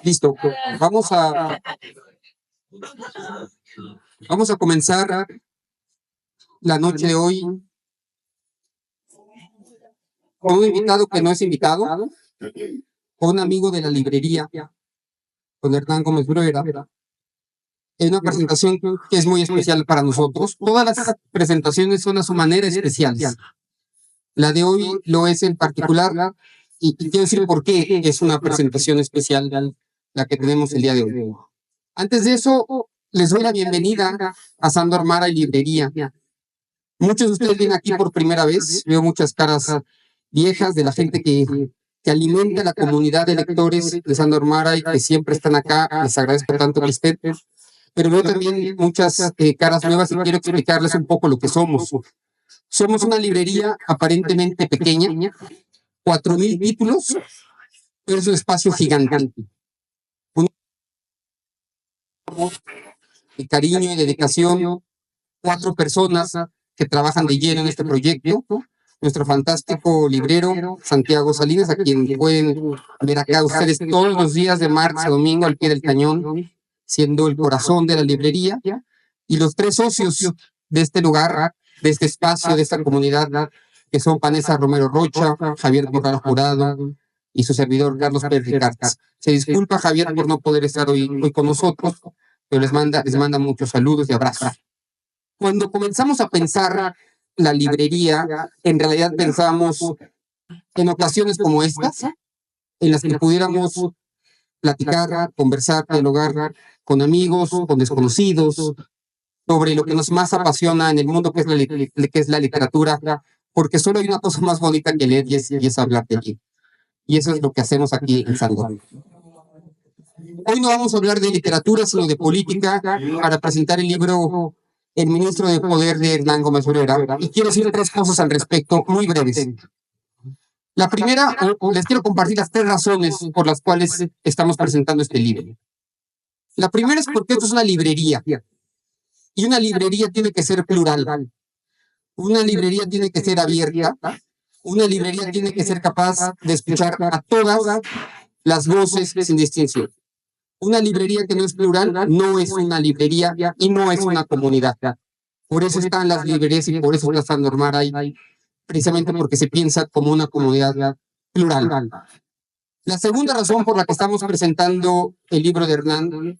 Listo. Vamos a, vamos a comenzar la noche de hoy con un invitado que no es invitado, con un amigo de la librería, con Hernán Gómez Bruera. Es una presentación que es muy especial para nosotros. Todas las presentaciones son a su manera especiales. La de hoy lo es en particular, y quiero decir por qué es una presentación especial la que tenemos el día de hoy. Antes de eso, les doy la bienvenida a Sándor Mara y Librería. Muchos de ustedes vienen aquí por primera vez. Veo muchas caras viejas de la gente que alimenta la comunidad de lectores de Sándor Mara y que siempre están acá. Les agradezco tanto que estén. Pero veo también muchas caras nuevas y quiero explicarles un poco lo que somos. Somos una librería aparentemente pequeña, 4,000 títulos, pero es un espacio gigante. De cariño y dedicación, 4 personas que trabajan de lleno en este proyecto. Nuestro fantástico librero, Santiago Salinas, a quien pueden ver acá ustedes todos los días de martes a domingo al pie del cañón, siendo el corazón de la librería. Y los 3 socios de este lugar, de este espacio, de esta comunidad, que son Vanessa Romero Rocha, Javier Corral Jurado y su servidor Carlos Pérez Ricartas. Se disculpa Javier por no poder estar hoy con nosotros, pero les manda muchos saludos y abrazos. Cuando comenzamos a pensar la librería, en realidad pensamos en ocasiones como estas, en las que pudiéramos platicar, conversar, dialogar con amigos, con desconocidos, sobre lo que nos más apasiona en el mundo, que es la literatura, porque solo hay una cosa más bonita que leer y es hablar de ella. Y eso es lo que hacemos aquí en Sándor. Hoy no vamos a hablar de literatura, sino de política, para presentar el libro El ministro de Poder de Hernán Gómez Bruera. Y quiero decir 3 cosas al respecto, muy breves. La primera, les quiero compartir las 3 razones por las cuales estamos presentando este libro. La primera es porque esto es una librería. Y una librería tiene que ser plural. Una librería tiene que ser abierta. Una librería tiene que ser capaz de escuchar a todas las voces sin distinción. Una librería que no es plural no es una librería y no es una comunidad. Por eso están las librerías y por eso está Sándor Mara ahí, precisamente porque se piensa como una comunidad plural. La segunda razón por la que estamos presentando el libro de Hernán,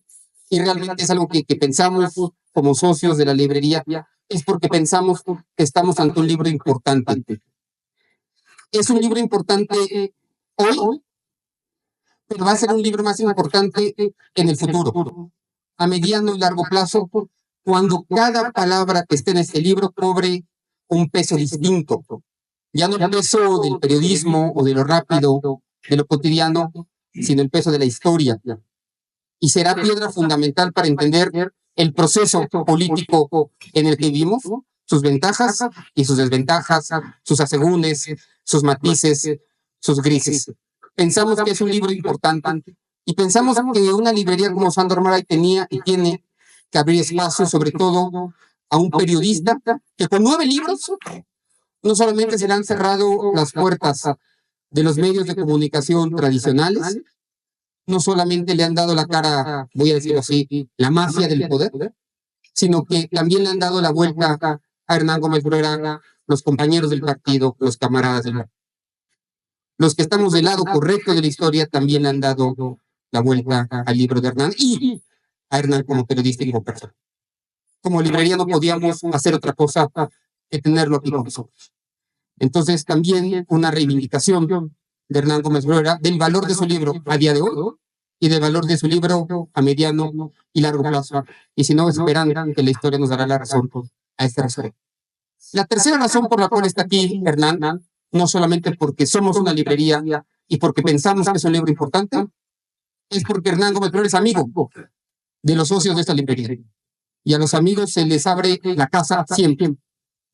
y realmente es algo que pensamos como socios de la librería, es porque pensamos que estamos ante un libro importante. Es un libro importante hoy, pero va a ser un libro más importante en el futuro, a mediano y largo plazo, cuando cada palabra que esté en este libro cobre un peso distinto. Ya no el peso del periodismo o de lo rápido, de lo cotidiano, sino el peso de la historia. Y será piedra fundamental para entender el proceso político en el que vivimos, sus ventajas y sus desventajas, sus asegúnes, sus matices, sus grises. Pensamos que es un libro importante y pensamos que una librería como Sándor Mara tenía y tiene que abrir espacio, sobre todo a un periodista que con 9 libros no solamente se le han cerrado las puertas de los medios de comunicación tradicionales, no solamente le han dado la cara, voy a decirlo así, la mafia del poder, sino que también le han dado la vuelta a Hernán Gómez Bruera, los compañeros del partido, los camaradas del partido. Los que estamos del lado correcto de la historia también le han dado la vuelta al libro de Hernán y a Hernán como periodista y como persona. Como librería no podíamos hacer otra cosa que tenerlo aquí con nosotros. Entonces también una reivindicación de Hernán Gómez Bruera del valor de su libro a día de hoy y del valor de su libro a mediano y largo plazo. Y si no, esperan que la historia nos dará la razón a este respecto. La tercera razón por la cual está aquí Hernán, no solamente porque somos una librería y porque pensamos que es un libro importante, es porque Hernán Gómez Bruera es amigo de los socios de esta librería. Y a los amigos se les abre la casa siempre.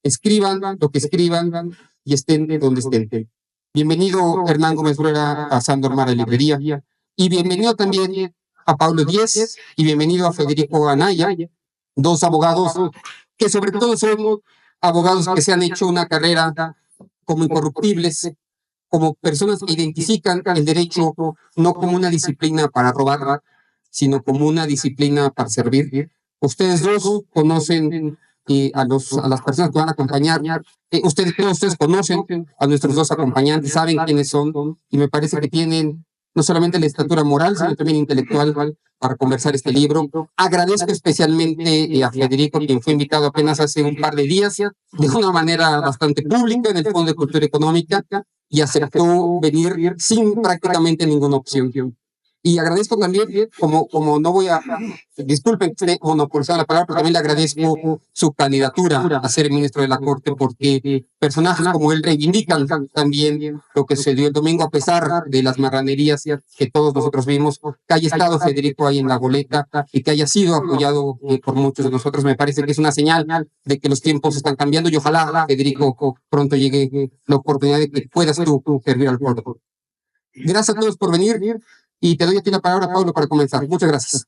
Escriban lo que escriban y estén donde estén. Bienvenido Hernán Gómez Bruera a Sándor Mara Librería. Y bienvenido también a Pablo Díez y bienvenido a Federico Anaya, 2 abogados que sobre todo son abogados que se han hecho una carrera como incorruptibles como personas que identifican el derecho no como una disciplina para robar, sino como una disciplina para servir. Ustedes dos conocen a las personas que van a acompañar. Todos ustedes conocen a nuestros dos acompañantes, saben quiénes son, y me parece que tienen no solamente la estatura moral, sino también intelectual para conversar este libro. Agradezco especialmente a Federico, quien fue invitado apenas hace un par de días, de una manera bastante pública en el Fondo de Cultura Económica, y aceptó venir sin prácticamente ninguna opción. Y agradezco también, como no voy a, disculpen que esté monopolizando la palabra, pero también le agradezco su candidatura a ser ministro de la Corte, porque personajes como él reivindican también lo que sucedió el domingo, a pesar de las marranerías que todos nosotros vimos, que haya estado Federico ahí en la boleta y que haya sido apoyado por muchos de nosotros. Me parece que es una señal de que los tiempos están cambiando y ojalá, Federico, pronto llegue la oportunidad de que puedas tú servir al pueblo. Gracias a todos por venir. Y te doy a ti la palabra, Pablo, para comenzar. Muchas gracias.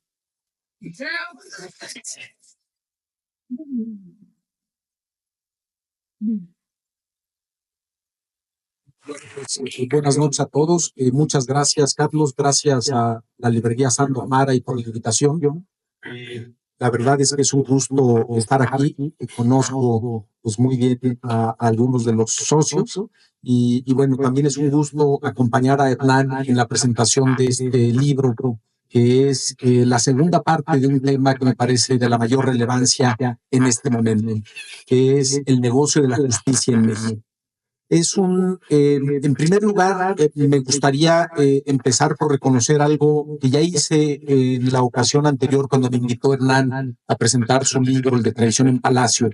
Buenas noches a todos. Muchas gracias, Carlos. Gracias a la librería Sandro Amara y por la invitación. La verdad es que es un gusto estar aquí. Conozco pues, muy bien a algunos de los socios y bueno, también es un gusto acompañar a Hernán en la presentación de este libro, que es la segunda parte de un tema que me parece de la mayor relevancia en este momento, que es el negocio de la justicia en México. En primer lugar, me gustaría empezar por reconocer algo que ya hice en la ocasión anterior cuando me invitó Hernán a presentar su libro, El de Traición en Palacio,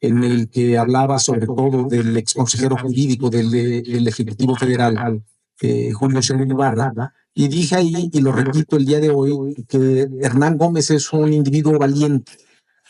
en el que hablaba sobre todo del ex consejero jurídico del Ejecutivo Federal, Julio Scherer Ibarra. Y dije ahí, y lo repito el día de hoy, que Hernán Gómez es un individuo valiente.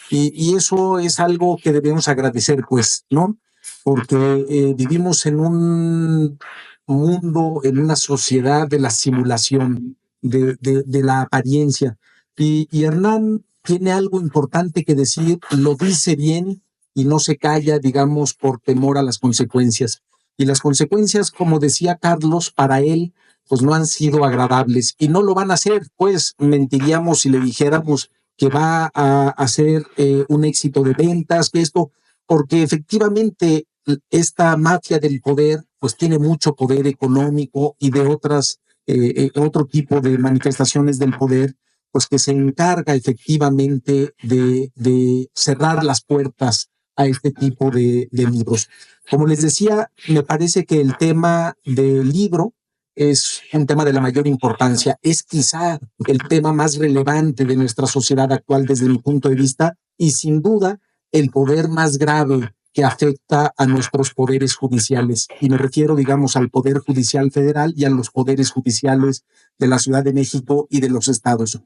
Y eso es algo que debemos agradecer, pues, ¿no? Porque vivimos en un mundo, en una sociedad de la simulación, de la apariencia. Y Hernán tiene algo importante que decir, lo dice bien y no se calla, digamos, por temor a las consecuencias. Y las consecuencias, como decía Carlos, para él, pues no han sido agradables y no lo van a hacer, pues mentiríamos si le dijéramos que va a hacer un éxito de ventas, que esto, porque efectivamente esta mafia del poder pues tiene mucho poder económico y de otro tipo de manifestaciones del poder, pues que se encarga efectivamente de cerrar las puertas a este tipo de libros. Como les decía, me parece que el tema del libro es un tema de la mayor importancia. Es quizá el tema más relevante de nuestra sociedad actual desde mi punto de vista y sin duda el poder más grave que afecta a nuestros poderes judiciales. Y me refiero, digamos, al Poder Judicial Federal y a los poderes judiciales de la Ciudad de México y de los estados.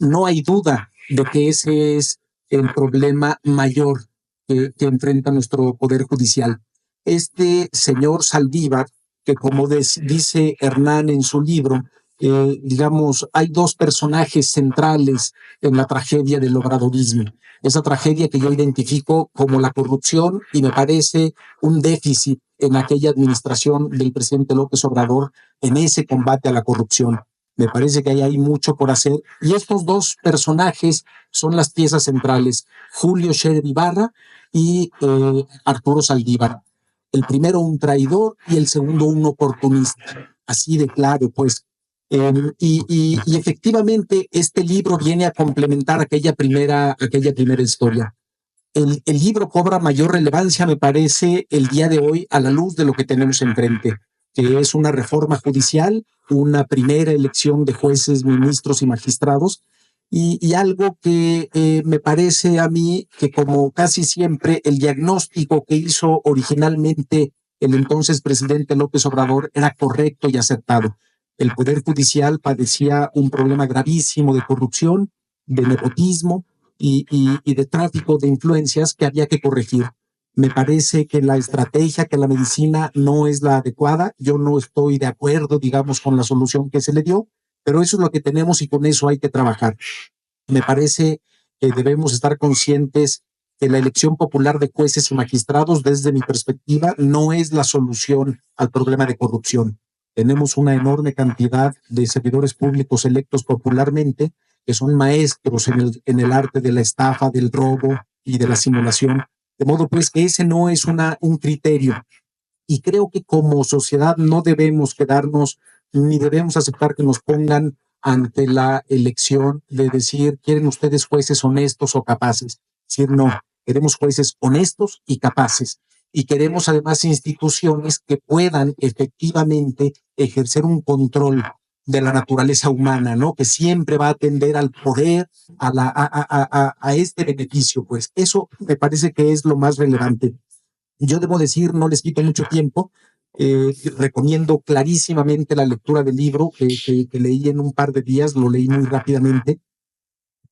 No hay duda de que ese es el problema mayor que enfrenta nuestro Poder Judicial. Este señor Saldívar, que como dice Hernán en su libro, digamos, hay dos personajes centrales en la tragedia del obradorismo. Esa tragedia que yo identifico como la corrupción y me parece un déficit en aquella administración del presidente López Obrador en ese combate a la corrupción. Me parece que ahí hay mucho por hacer. Y estos dos personajes son las piezas centrales, Julio Scherer Ibarra y Arturo Saldívar. El primero un traidor y el segundo un oportunista. Así de claro, pues. Y efectivamente este libro viene a complementar aquella primera historia. El libro cobra mayor relevancia, me parece, el día de hoy a la luz de lo que tenemos enfrente, que es una reforma judicial, una primera elección de jueces, ministros y magistrados, y algo que me parece a mí que como casi siempre el diagnóstico que hizo originalmente el entonces presidente López Obrador era correcto y acertado. El Poder Judicial padecía un problema gravísimo de corrupción, de nepotismo, y de tráfico de influencias que había que corregir. Me parece que la estrategia, que la medicina no es la adecuada. Yo no estoy de acuerdo, digamos, con la solución que se le dio, pero eso es lo que tenemos y con eso hay que trabajar. Me parece que debemos estar conscientes que la elección popular de jueces y magistrados, desde mi perspectiva, no es la solución al problema de corrupción. Tenemos una enorme cantidad de servidores públicos electos popularmente que son maestros en el arte de la estafa, del robo y de la simulación. De modo pues que ese no es un criterio. Y creo que como sociedad no debemos quedarnos ni debemos aceptar que nos pongan ante la elección de decir, ¿quieren ustedes jueces honestos o capaces? Decir, no, queremos jueces honestos y capaces. Y queremos además instituciones que puedan efectivamente ejercer un control de la naturaleza humana, ¿no? Que siempre va a tender al poder, a este beneficio, pues. Eso me parece que es lo más relevante. Yo debo decir, no les quito mucho tiempo, recomiendo clarísimamente la lectura del libro que leí en un par de días, lo leí muy rápidamente,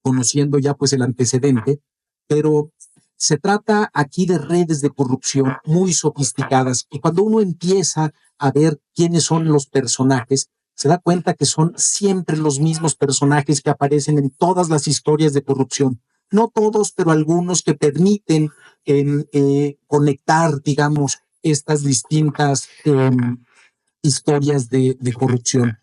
conociendo ya pues el antecedente, pero se trata aquí de redes de corrupción muy sofisticadas y cuando uno empieza a ver quiénes son los personajes, se da cuenta que son siempre los mismos personajes que aparecen en todas las historias de corrupción. No todos, pero algunos que permiten conectar, digamos, estas distintas historias de corrupción.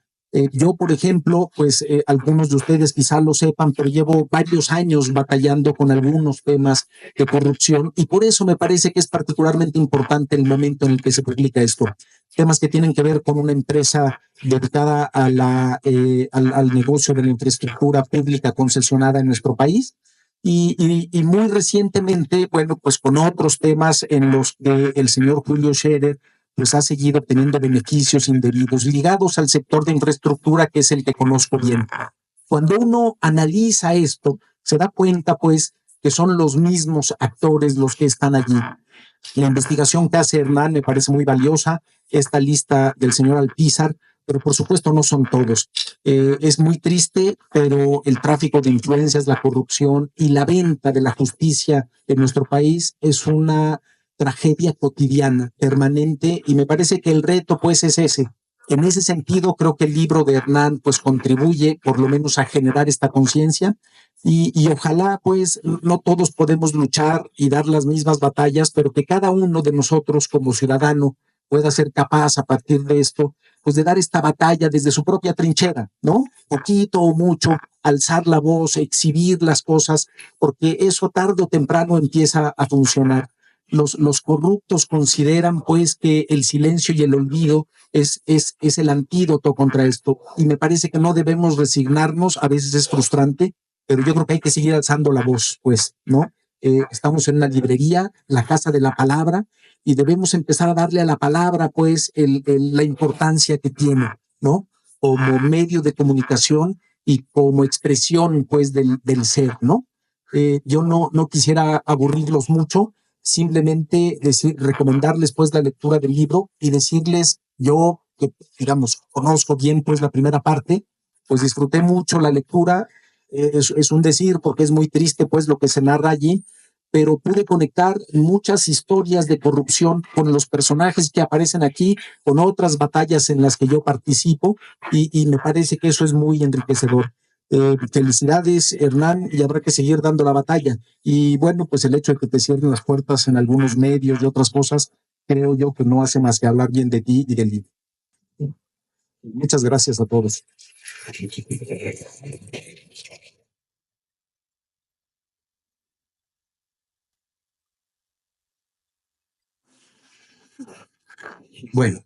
Yo, por ejemplo, pues algunos de ustedes quizá lo sepan, pero llevo varios años batallando con algunos temas de corrupción y por eso me parece que es particularmente importante el momento en el que se publica esto. Temas que tienen que ver con una empresa dedicada al negocio de la infraestructura pública concesionada en nuestro país. Y muy recientemente, bueno, pues con otros temas en los que el señor Julio Scherer pues ha seguido obteniendo beneficios indebidos ligados al sector de infraestructura, que es el que conozco bien. Cuando uno analiza esto, se da cuenta, pues, que son los mismos actores los que están allí. La investigación que hace Hernán me parece muy valiosa, esta lista del señor Alpizar, pero por supuesto no son todos. Es muy triste, pero el tráfico de influencias, la corrupción y la venta de la justicia en nuestro país es una tragedia cotidiana, permanente, y me parece que el reto pues es ese. En ese sentido, creo que el libro de Hernán pues contribuye por lo menos a generar esta conciencia y ojalá pues no todos podemos luchar y dar las mismas batallas, pero que cada uno de nosotros como ciudadano pueda ser capaz a partir de esto, pues de dar esta batalla desde su propia trinchera, ¿no? Poquito o mucho, alzar la voz, exhibir las cosas, porque eso tarde o temprano empieza a funcionar. Los corruptos consideran pues que el silencio y el olvido es el antídoto contra esto y me parece que no debemos resignarnos, a veces es frustrante, pero yo creo que hay que seguir alzando la voz, pues, ¿no? Estamos en una librería, la Casa de la Palabra, y debemos empezar a darle a la palabra, pues, la importancia que tiene, ¿no? Como medio de comunicación y como expresión, pues, del ser, ¿no? Yo no quisiera aburrirlos mucho, simplemente recomendarles, pues, la lectura del libro y decirles, yo, que, digamos, conozco bien, pues, la primera parte, pues, disfruté mucho la lectura, es un decir porque es muy triste pues lo que se narra allí, pero pude conectar muchas historias de corrupción con los personajes que aparecen aquí, con otras batallas en las que yo participo y me parece que eso es muy enriquecedor. Felicidades, Hernán, y habrá que seguir dando la batalla. Y bueno, pues el hecho de que te cierren las puertas en algunos medios y otras cosas, creo yo que no hace más que hablar bien de ti y del libro. Muchas gracias a todos. Bueno,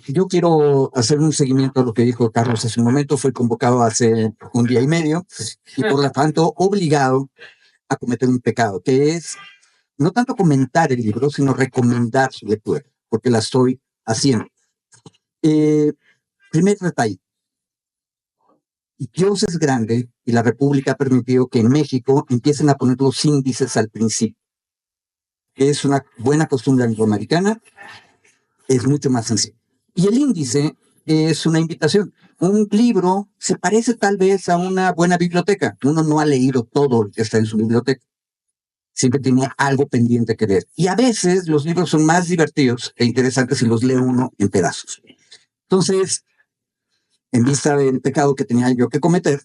yo quiero hacer un seguimiento a lo que dijo Carlos hace un momento. Fue convocado hace un día y medio y por lo tanto obligado a cometer un pecado, que es no tanto comentar el libro, sino recomendar su lectura, porque la estoy haciendo. Primer detalle. Dios es grande y la República ha permitido que en México empiecen a poner los índices al principio, que es una buena costumbre angloamericana, es mucho más sencillo. Y el índice es una invitación. Un libro se parece tal vez a una buena biblioteca. Uno no ha leído todo lo que está en su biblioteca. Siempre tiene algo pendiente que leer. Y a veces los libros son más divertidos e interesantes si los lee uno en pedazos. Entonces, en vista del pecado que tenía yo que cometer,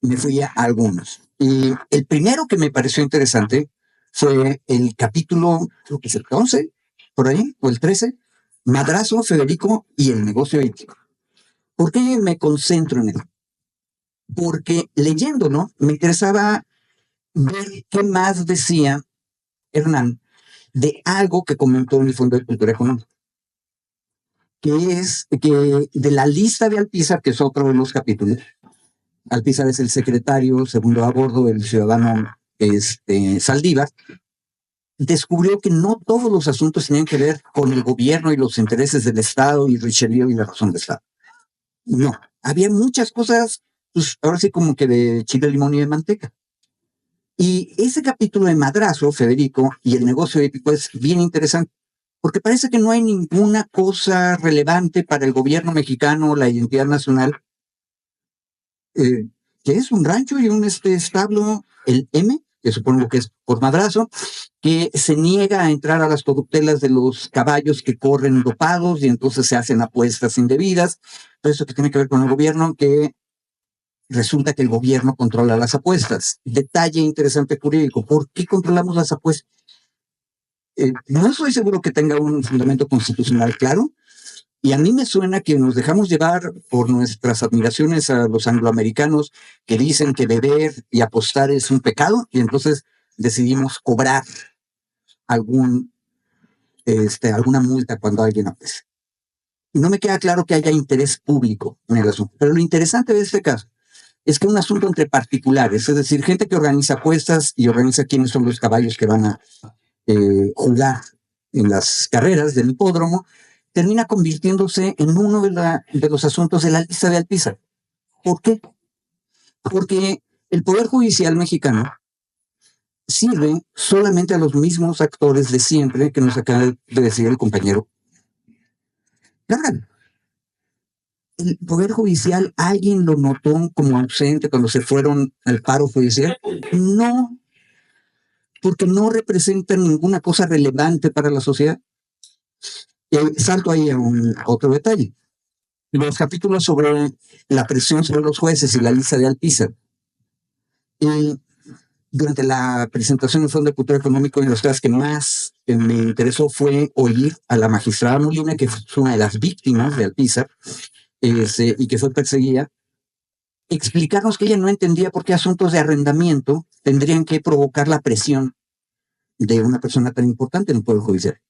me fui a algunos. Y el primero que me pareció interesante fue el capítulo, creo que es el 11, por ahí, o el 13, Madrazo, Federico y el negocio ético. ¿Por qué me concentro en él? Porque leyéndolo me interesaba ver qué más decía Hernán de algo que comentó en el Fondo de Cultura Económica, que es que de la lista de Alpizar, que es otro de los capítulos, Alpizar es el secretario, segundo a bordo, el ciudadano Saldívar, descubrió que no todos los asuntos tenían que ver con el gobierno y los intereses del Estado y Richelieu y la razón del Estado. No, había muchas cosas, pues ahora sí como que de chile, limón y de manteca. Y ese capítulo de Madrazo, Federico, y el negocio épico es bien interesante, porque parece que no hay ninguna cosa relevante para el gobierno mexicano, la identidad nacional, que es un rancho y un establo, el M, que supongo que es por Madrazo, que se niega a entrar a las corruptelas de los caballos que corren dopados y entonces se hacen apuestas indebidas. Todo eso que tiene que ver con el gobierno, que resulta que el gobierno controla las apuestas. Detalle interesante jurídico, ¿por qué controlamos las apuestas? No estoy seguro que tenga un fundamento constitucional claro, y a mí me suena que nos dejamos llevar por nuestras admiraciones a los angloamericanos que dicen que beber y apostar es un pecado, y entonces decidimos cobrar alguna multa cuando alguien apuesta. Y no me queda claro que haya interés público en el asunto. Pero lo interesante de este caso es que un asunto entre particulares, es decir, gente que organiza apuestas y organiza quiénes son los caballos que van a jugar en las carreras del hipódromo, termina convirtiéndose en uno de los asuntos de la lista de Alpizar. ¿Por qué? Porque el Poder Judicial mexicano sirve solamente a los mismos actores de siempre que nos acaba de decir el compañero Gargan. El Poder Judicial, ¿alguien lo notó como ausente cuando se fueron al paro judicial? No, porque no representan ninguna cosa relevante para la sociedad. Y salto ahí a otro detalle. Los capítulos sobre la presión sobre los jueces y la lista de Alpizar. Durante la presentación del Fondo de Cultura Económica, una de las cosas que más me interesó fue oír a la magistrada Molina, que fue una de las víctimas de Alpizar, y que fue perseguida, explicarnos que ella no entendía por qué asuntos de arrendamiento tendrían que provocar la presión de una persona tan importante en el Poder Judicial.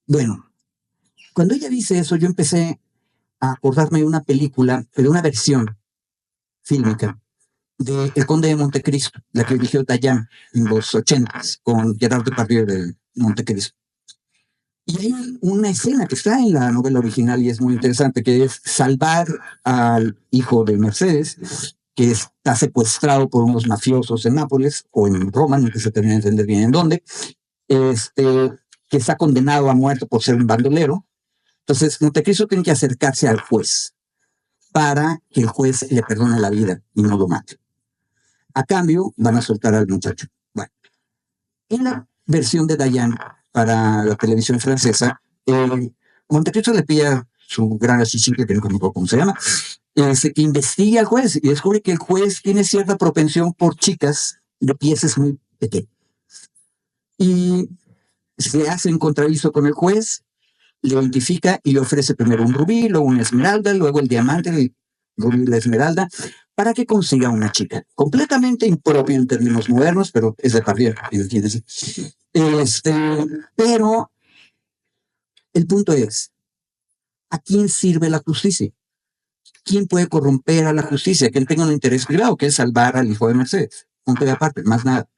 Bueno, cuando ella dice eso, yo empecé a acordarme de una película, de una versión fílmica de El Conde de Montecristo, la que dirigió Dayan en los 80s, con Gerard Depardieu de Montecristo. Y hay una escena que está en la novela original y es muy interesante, que es salvar al hijo de Mercedes, que está secuestrado por unos mafiosos en Nápoles o en Roma, no que se termina de entender bien en dónde, que está condenado a muerte por ser un bandolero. Entonces, Montecristo tiene que acercarse al juez para que el juez le perdone la vida y no lo mate. A cambio, van a soltar al muchacho. Bueno, en la versión de Dayan para la televisión francesa, Montecristo le pide a su gran asistente, que no recuerdo cómo se llama, que investigue al juez y descubre que el juez tiene cierta propensión por chicas de piezas muy pequeñas. Y se hace un contraviso con el juez, le identifica y le ofrece primero un rubí, luego una esmeralda, luego el diamante, el rubí y la esmeralda, para que consiga una chica. Completamente impropio en términos modernos, pero es de Depardieu, imagínense. Pero el punto es, ¿a quién sirve la justicia? ¿Quién puede corromper a la justicia? Que él tenga un interés privado, que es salvar al hijo de Mercedes. Punto de aparte, más nada.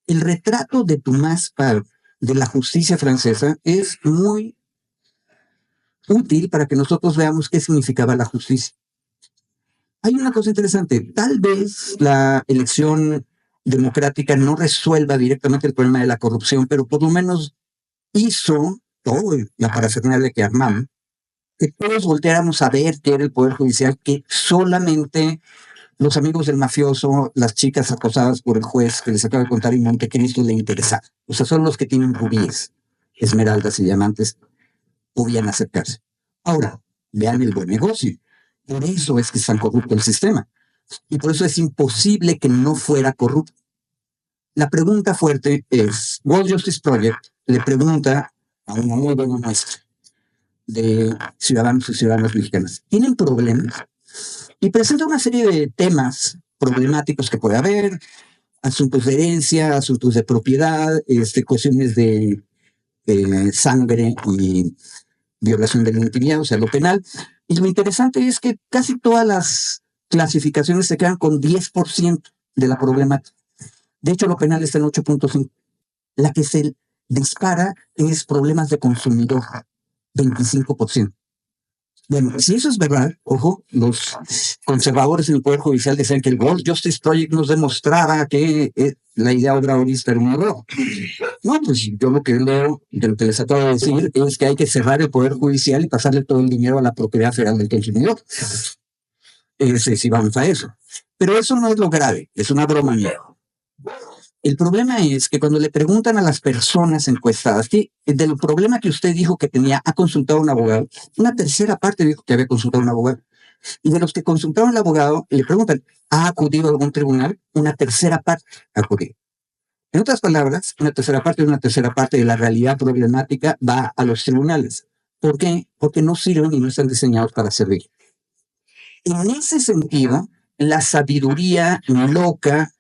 El retrato de Dumas de la justicia francesa es muy útil para que nosotros veamos qué significaba la justicia. Hay una cosa interesante, tal vez la elección democrática no resuelva directamente el problema de la corrupción, pero por lo menos hizo todo la parafernalia que armamos, que todos volteáramos a ver qué era el Poder Judicial, que solamente los amigos del mafioso, las chicas acosadas por el juez que les acabo de contar en Montecristo le interesaba. O sea, son los que tienen rubíes, esmeraldas y diamantes, podían acercarse. Ahora, vean el buen negocio. Por eso es que es tan corrupto el sistema. y por eso es imposible que no fuera corrupto. La pregunta fuerte es, World Justice Project le pregunta a una muy buena muestra de ciudadanos y ciudadanas mexicanas, ¿tienen problemas? Y presenta una serie de temas problemáticos que puede haber, asuntos de herencia, asuntos de propiedad, cuestiones de sangre y violación de la intimidad, o sea, lo penal. Y lo interesante es que casi todas las clasificaciones se quedan con 10% de la problemática. De hecho, lo penal está en 8.5. La que se dispara es problemas de consumidor, 25%. Bueno, si eso es verdad, ojo, los conservadores en el Poder Judicial decían que el World Justice Project nos demostraba que la idea obradorista era un error. No, pues yo lo que leo, de lo que les acabo de decir, es que hay que cerrar el Poder Judicial y pasarle todo el dinero a la propiedad federal del consumidor. Si vamos a eso. Pero eso no es lo grave, es una broma mía. El problema es que cuando le preguntan a las personas encuestadas, que del problema que usted dijo que tenía, ha consultado a un abogado, una tercera parte dijo que había consultado a un abogado. Y de los que consultaron al abogado, le preguntan, ¿ha acudido a algún tribunal? Una tercera parte ha acudido. En otras palabras, una tercera parte de la realidad problemática va a los tribunales. ¿Por qué? Porque no sirven y no están diseñados para servir. En ese sentido, la sabiduría loca,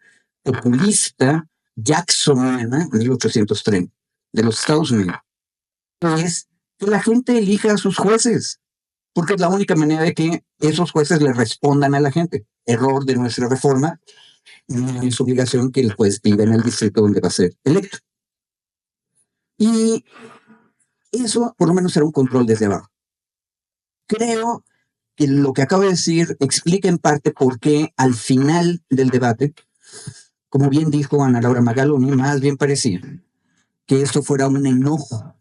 populista, jacksoniana, 1830, de los Estados Unidos, es que la gente elija a sus jueces, porque es la única manera de que esos jueces le respondan a la gente. Error de nuestra reforma, no es obligación que el juez viva en el distrito donde va a ser electo. Y eso, por lo menos, será un control desde abajo. Creo que lo que acabo de decir explica en parte por qué al final del debate, como bien dijo Ana Laura Magaloni, más bien parecía que esto fuera un enojo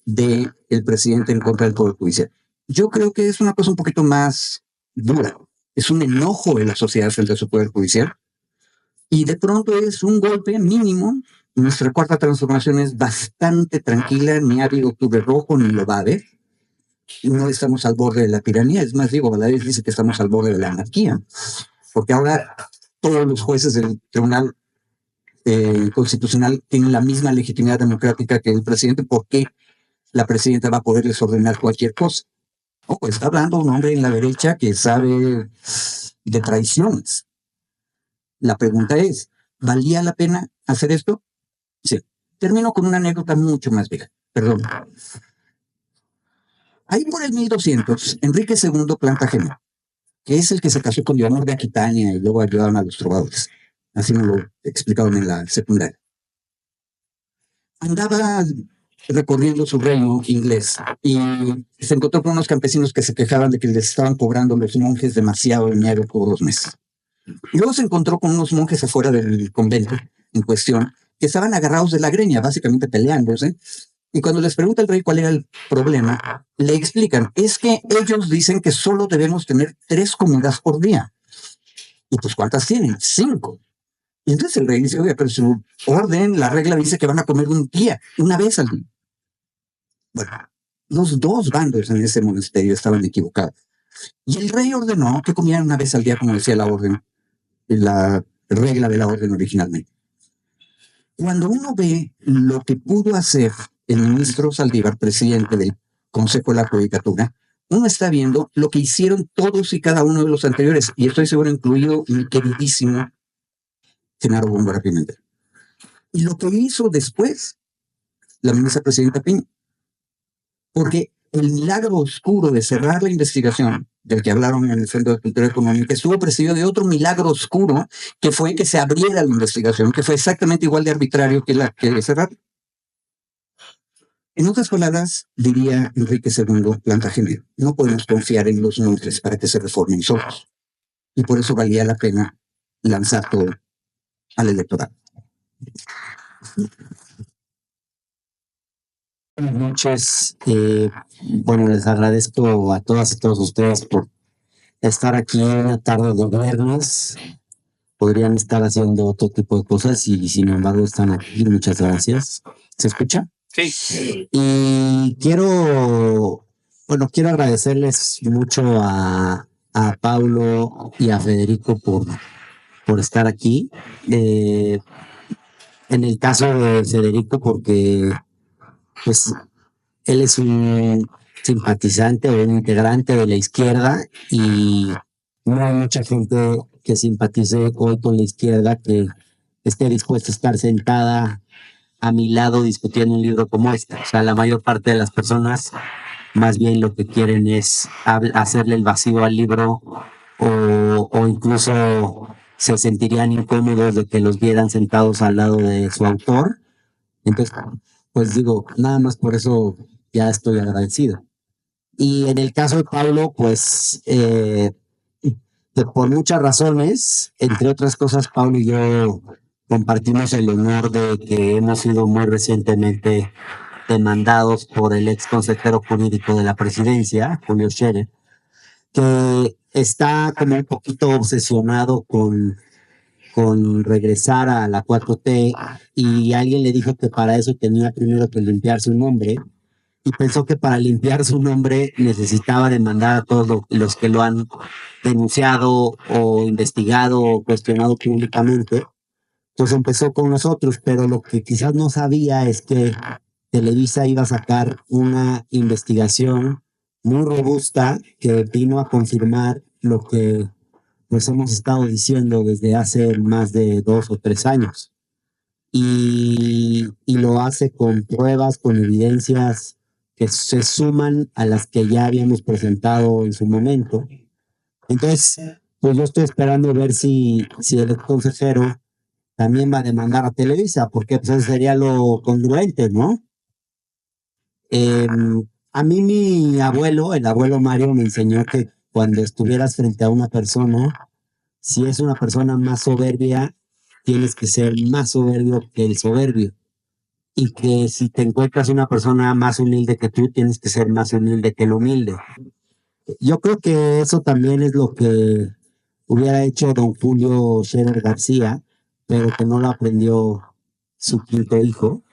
del presidente en contra del Poder Judicial. Yo creo que es una cosa un poquito más dura. Es un enojo de la sociedad frente a su Poder Judicial. Y de pronto es un golpe mínimo. Nuestra cuarta transformación es bastante tranquila, ni ha habido octubre rojo, ni lo va a haber. No estamos al borde de la tiranía. Es más, digo, Valadez dice que estamos al borde de la anarquía. Porque ahora todos los jueces del Tribunal Constitucional tienen la misma legitimidad democrática que el presidente. ¿Por qué la presidenta va a poderles ordenar cualquier cosa? Pues está hablando un hombre en la derecha que sabe de traiciones. La pregunta es, ¿valía la pena hacer esto? Sí. Termino con una anécdota mucho más vieja. Perdón. Ahí por el 1200, Enrique II Plantagenet, que es el que se casó con Leonor de Aquitania y luego ayudaron a los trovadores. Así me lo explicaron en la secundaria. Andaba recorriendo su reino inglés y se encontró con unos campesinos que se quejaban de que les estaban cobrando los monjes demasiado dinero por los meses. Y luego se encontró con unos monjes afuera del convento en cuestión que estaban agarrados de la greña, básicamente peleándose. Y cuando les pregunta el rey cuál era el problema, le explican, es que ellos dicen que solo debemos tener 3 comidas por día. Y pues, ¿cuántas tienen? 5. Y entonces el rey dice, oye, pero su orden, la regla dice que van a comer un día, una vez al día. Bueno, los dos bandos en ese monasterio estaban equivocados. Y el rey ordenó que comieran una vez al día, como decía la orden, la regla de la orden originalmente. Cuando uno ve lo que pudo hacer el ministro Saldívar, presidente del Consejo de la Judicatura, uno está viendo lo que hicieron todos y cada uno de los anteriores, y estoy seguro incluido mi queridísimo Genaro Góngora Pimentel. Y lo que hizo después la ministra presidenta Piña. Porque el milagro oscuro de cerrar la investigación, del que hablaron en el Centro de Cultura Económica, estuvo precedido de otro milagro oscuro, que fue que se abriera la investigación, que fue exactamente igual de arbitrario que la que cerrar. En otras palabras, diría Enrique II Plantagenet, no podemos confiar en los monjes para que se reformen solos. Y por eso valía la pena lanzar todo al electorado. Buenas noches. Bueno, les agradezco a todas y todos ustedes por estar aquí una tarde de viernes. Podrían estar haciendo otro tipo de cosas y sin embargo están aquí. Muchas gracias. ¿Se escucha? Sí. Y quiero agradecerles mucho a a Paulo y a Federico por estar aquí. En el caso de Federico, porque pues él es un simpatizante o un integrante de la izquierda y no hay mucha gente que simpatice hoy con la izquierda que esté dispuesta a estar sentada a mi lado discutiendo un libro como este. O sea, la mayor parte de las personas más bien lo que quieren es hacerle el vacío al libro o incluso se sentirían incómodos de que los vieran sentados al lado de su autor. Entonces, pues digo, nada más por eso ya estoy agradecido. Y en el caso de Pablo, pues por muchas razones, entre otras cosas, Pablo y yo compartimos el honor de que hemos sido muy recientemente demandados por el ex consejero jurídico de la presidencia, Julio Scherer, que está como un poquito obsesionado con regresar a la 4T y alguien le dijo que para eso tenía primero que limpiar su nombre y pensó que para limpiar su nombre necesitaba demandar a todos los que lo han denunciado o investigado o cuestionado públicamente. Entonces empezó con nosotros, pero lo que quizás no sabía es que Televisa iba a sacar una investigación muy robusta que vino a confirmar lo que pues hemos estado diciendo desde hace más de 2 o 3 años. Y lo hace con pruebas, con evidencias que se suman a las que ya habíamos presentado en su momento. Entonces, pues yo estoy esperando ver si el consejero también va a demandar a Televisa, porque pues eso sería lo congruente, ¿no? Eh, a mí mi abuelo, el abuelo Mario, me enseñó que cuando estuvieras frente a una persona, si es una persona más soberbia, tienes que ser más soberbio que el soberbio. Y que si te encuentras una persona más humilde que tú, tienes que ser más humilde que el humilde. Yo creo que eso también es lo que hubiera hecho don Julio Scherer García, pero que no lo aprendió su quinto hijo,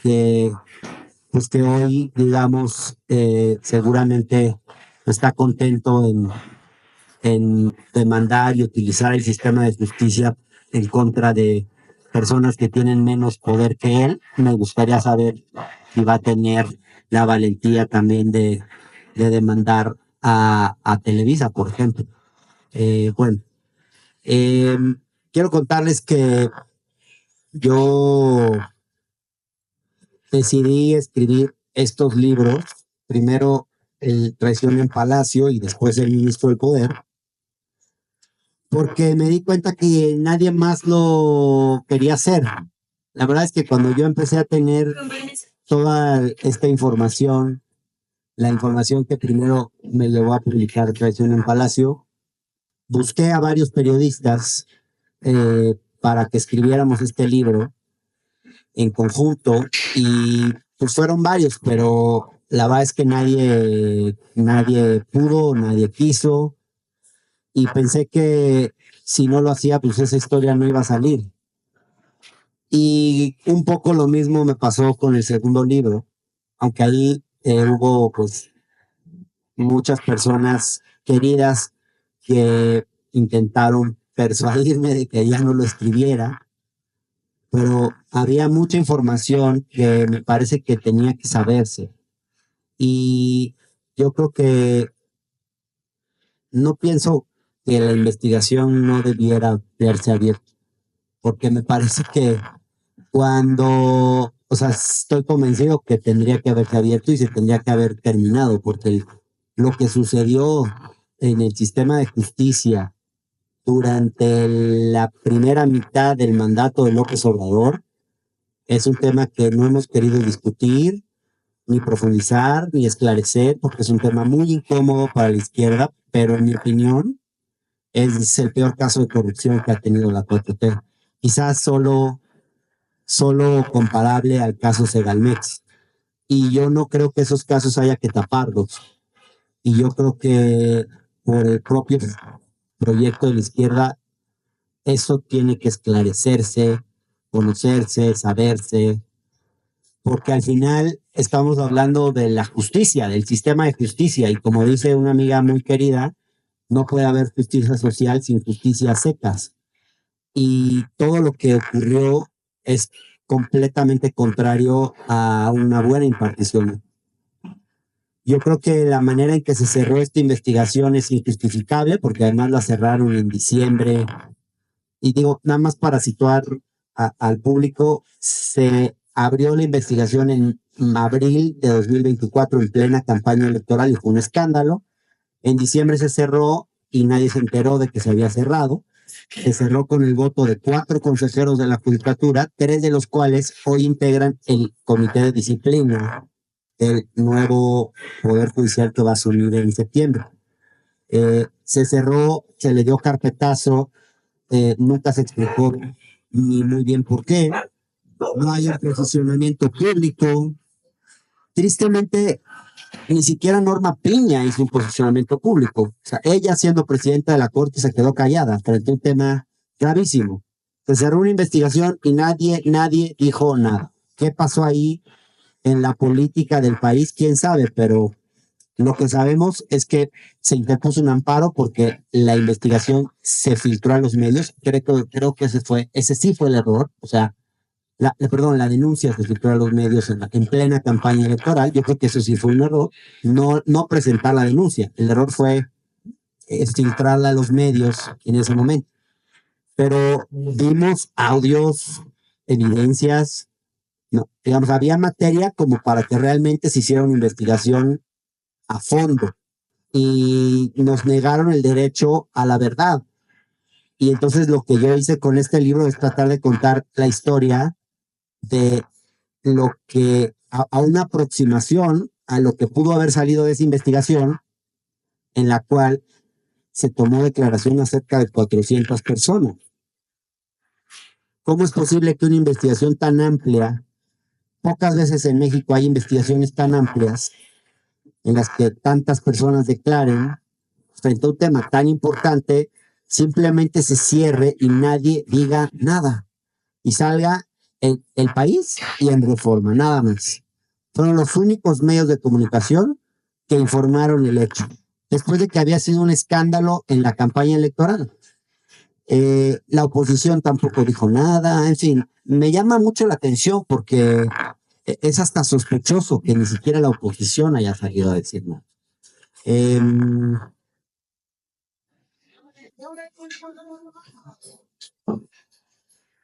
que pues que hoy, digamos, seguramente está contento en demandar y utilizar el sistema de justicia en contra de personas que tienen menos poder que él. Me gustaría saber si va a tener la valentía también de demandar a Televisa, por ejemplo. Bueno, eh, quiero contarles que yo decidí escribir estos libros, primero el Traición en Palacio y después el Ministro del Poder, porque me di cuenta que nadie más lo quería hacer. La verdad es que cuando yo empecé a tener toda esta información, la información que primero me llevó a publicar Traición en Palacio, busqué a varios periodistas para que escribiéramos este libro en conjunto y pues fueron varios, pero la verdad es que nadie pudo, nadie quiso y pensé que si no lo hacía, pues esa historia no iba a salir. Y un poco lo mismo me pasó con el segundo libro, aunque ahí hubo pues muchas personas queridas que intentaron persuadirme de que ya no lo escribiera, pero había mucha información que me parece que tenía que saberse. Y yo creo que no pienso que la investigación no debiera verse abierta, porque me parece que o sea, estoy convencido que tendría que haberse abierto y se tendría que haber terminado, porque lo que sucedió en el sistema de justicia durante la primera mitad del mandato de López Obrador es un tema que no hemos querido discutir, ni profundizar, ni esclarecer, porque es un tema muy incómodo para la izquierda, pero en mi opinión es el peor caso de corrupción que ha tenido la 4T. Quizás solo comparable al caso Segalmex. Y yo no creo que esos casos haya que taparlos. Y yo creo que por el propio proyecto de la izquierda, eso tiene que esclarecerse, conocerse, saberse, porque al final estamos hablando de la justicia, del sistema de justicia, y como dice una amiga muy querida, no puede haber justicia social sin justicias secas. Y todo lo que ocurrió es completamente contrario a una buena impartición. Yo creo que la manera en que se cerró esta investigación es injustificable, porque además la cerraron en diciembre. Y digo, nada más para situar al público, se abrió la investigación en abril de 2024 en plena campaña electoral y fue un escándalo. En diciembre se cerró y nadie se enteró de que se había cerrado. Se cerró con el voto de 4 consejeros de la judicatura, 3 de los cuales hoy integran el comité de disciplina del nuevo Poder Judicial que va a asumir en septiembre. Se cerró, se le dio carpetazo, nunca se explicó ni muy bien por qué. No hay un posicionamiento público. Tristemente, ni siquiera Norma Piña hizo un posicionamiento público. O sea, ella siendo presidenta de la Corte se quedó callada frente a un tema gravísimo. Se cerró una investigación y nadie dijo nada. ¿Qué pasó ahí en la política del país? ¿Quién sabe? Pero lo que sabemos es que se interpuso un amparo porque la investigación se filtró a los medios. Creo que ese sí fue el error. O sea, la denuncia se filtró a los medios en plena campaña electoral. Yo creo que eso sí fue un error. No presentar la denuncia. El error fue filtrarla a los medios en ese momento. Pero vimos audios, evidencias, no, digamos, había materia como para que realmente se hiciera una investigación a fondo y nos negaron el derecho a la verdad. Y entonces lo que yo hice con este libro es tratar de contar la historia de lo que, a una aproximación a lo que pudo haber salido de esa investigación, en la cual se tomó declaración acerca de 400 personas. ¿Cómo es posible que una investigación tan amplia, pocas veces en México hay investigaciones tan amplias, en las que tantas personas declaren frente a un tema tan importante, simplemente se cierre y nadie diga nada y salga en El País y en Reforma, nada más? Fueron los únicos medios de comunicación que informaron el hecho, después de que había sido un escándalo en la campaña electoral. La oposición tampoco dijo nada, en fin, me llama mucho la atención porque es hasta sospechoso que ni siquiera la oposición haya salido a decir nada.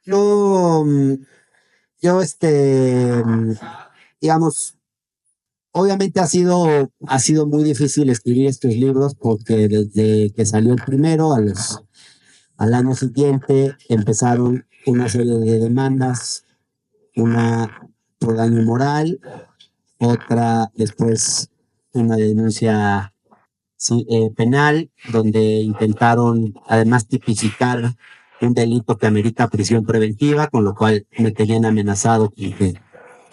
Yo, yo, digamos, obviamente ha sido muy difícil escribir estos libros porque desde que salió el primero al año siguiente empezaron una serie de demandas, una por daño moral, otra después una denuncia penal, donde intentaron además tipificar un delito que amerita prisión preventiva, con lo cual me tenían amenazado con que,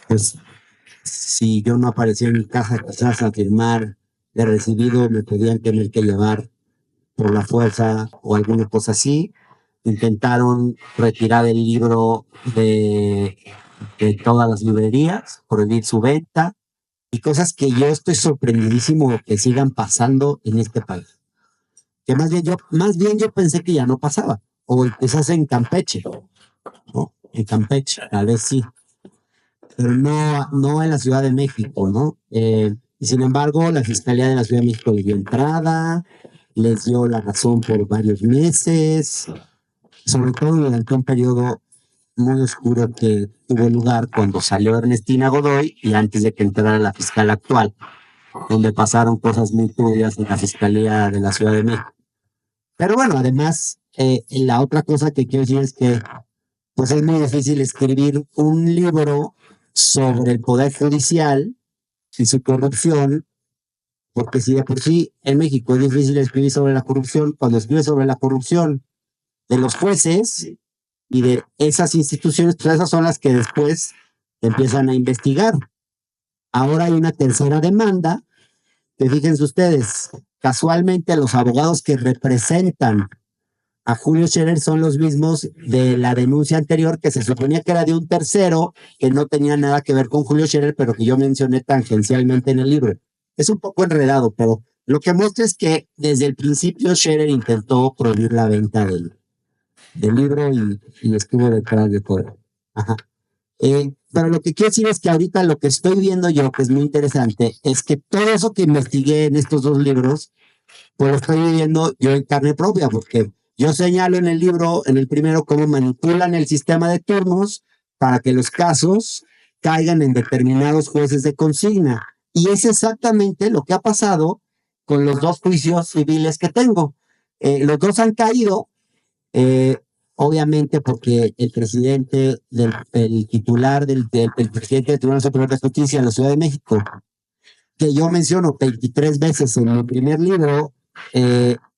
pues, si yo no aparecía en mi casa quizás a firmar de recibido, me podían tener que llevar por la fuerza o alguna cosa así. Intentaron retirar el libro de todas las librerías, prohibir su venta y cosas que yo estoy sorprendidísimo que sigan pasando en este país. Que más bien yo pensé que ya no pasaba, o quizás en Campeche, ¿no? En Campeche, tal vez sí, pero no en la Ciudad de México, ¿no? Y sin embargo, la Fiscalía de la Ciudad de México le dio entrada, les dio la razón por varios meses, sobre todo durante un periodo muy oscuro que tuvo lugar cuando salió Ernestina Godoy y antes de que entrara la fiscal actual, donde pasaron cosas muy turbias en la Fiscalía de la Ciudad de México. Pero bueno, además, la otra cosa que quiero decir es que pues es muy difícil escribir un libro sobre el Poder Judicial y su corrupción, porque si de por sí en México es difícil escribir sobre la corrupción, cuando escribes sobre la corrupción de los jueces y de esas instituciones, pues esas son las que después empiezan a investigar. Ahora hay una tercera demanda, que fíjense ustedes, casualmente los abogados que representan a Julio Scherer son los mismos de la denuncia anterior, que se suponía que era de un tercero que no tenía nada que ver con Julio Scherer, pero que yo mencioné tangencialmente en el libro. Es un poco enredado, pero Lo que muestra es que desde el principio Scherer intentó prohibir la venta del libro y estuvo detrás de todo. Ajá. Pero lo que quiero decir es que ahorita lo que estoy viendo yo, que es muy interesante, es que todo eso que investigué en estos dos libros, pues lo estoy viviendo yo en carne propia, porque yo señalo en el libro, en el primero, cómo manipulan el sistema de turnos para que los casos caigan en determinados jueces de consigna. Y es exactamente lo que ha pasado con los dos juicios civiles que tengo. Los dos han caído, eh, obviamente porque el presidente, el titular del presidente del Tribunal Superior de Justicia de la Ciudad de México, que yo menciono 23 veces en mi primer libro,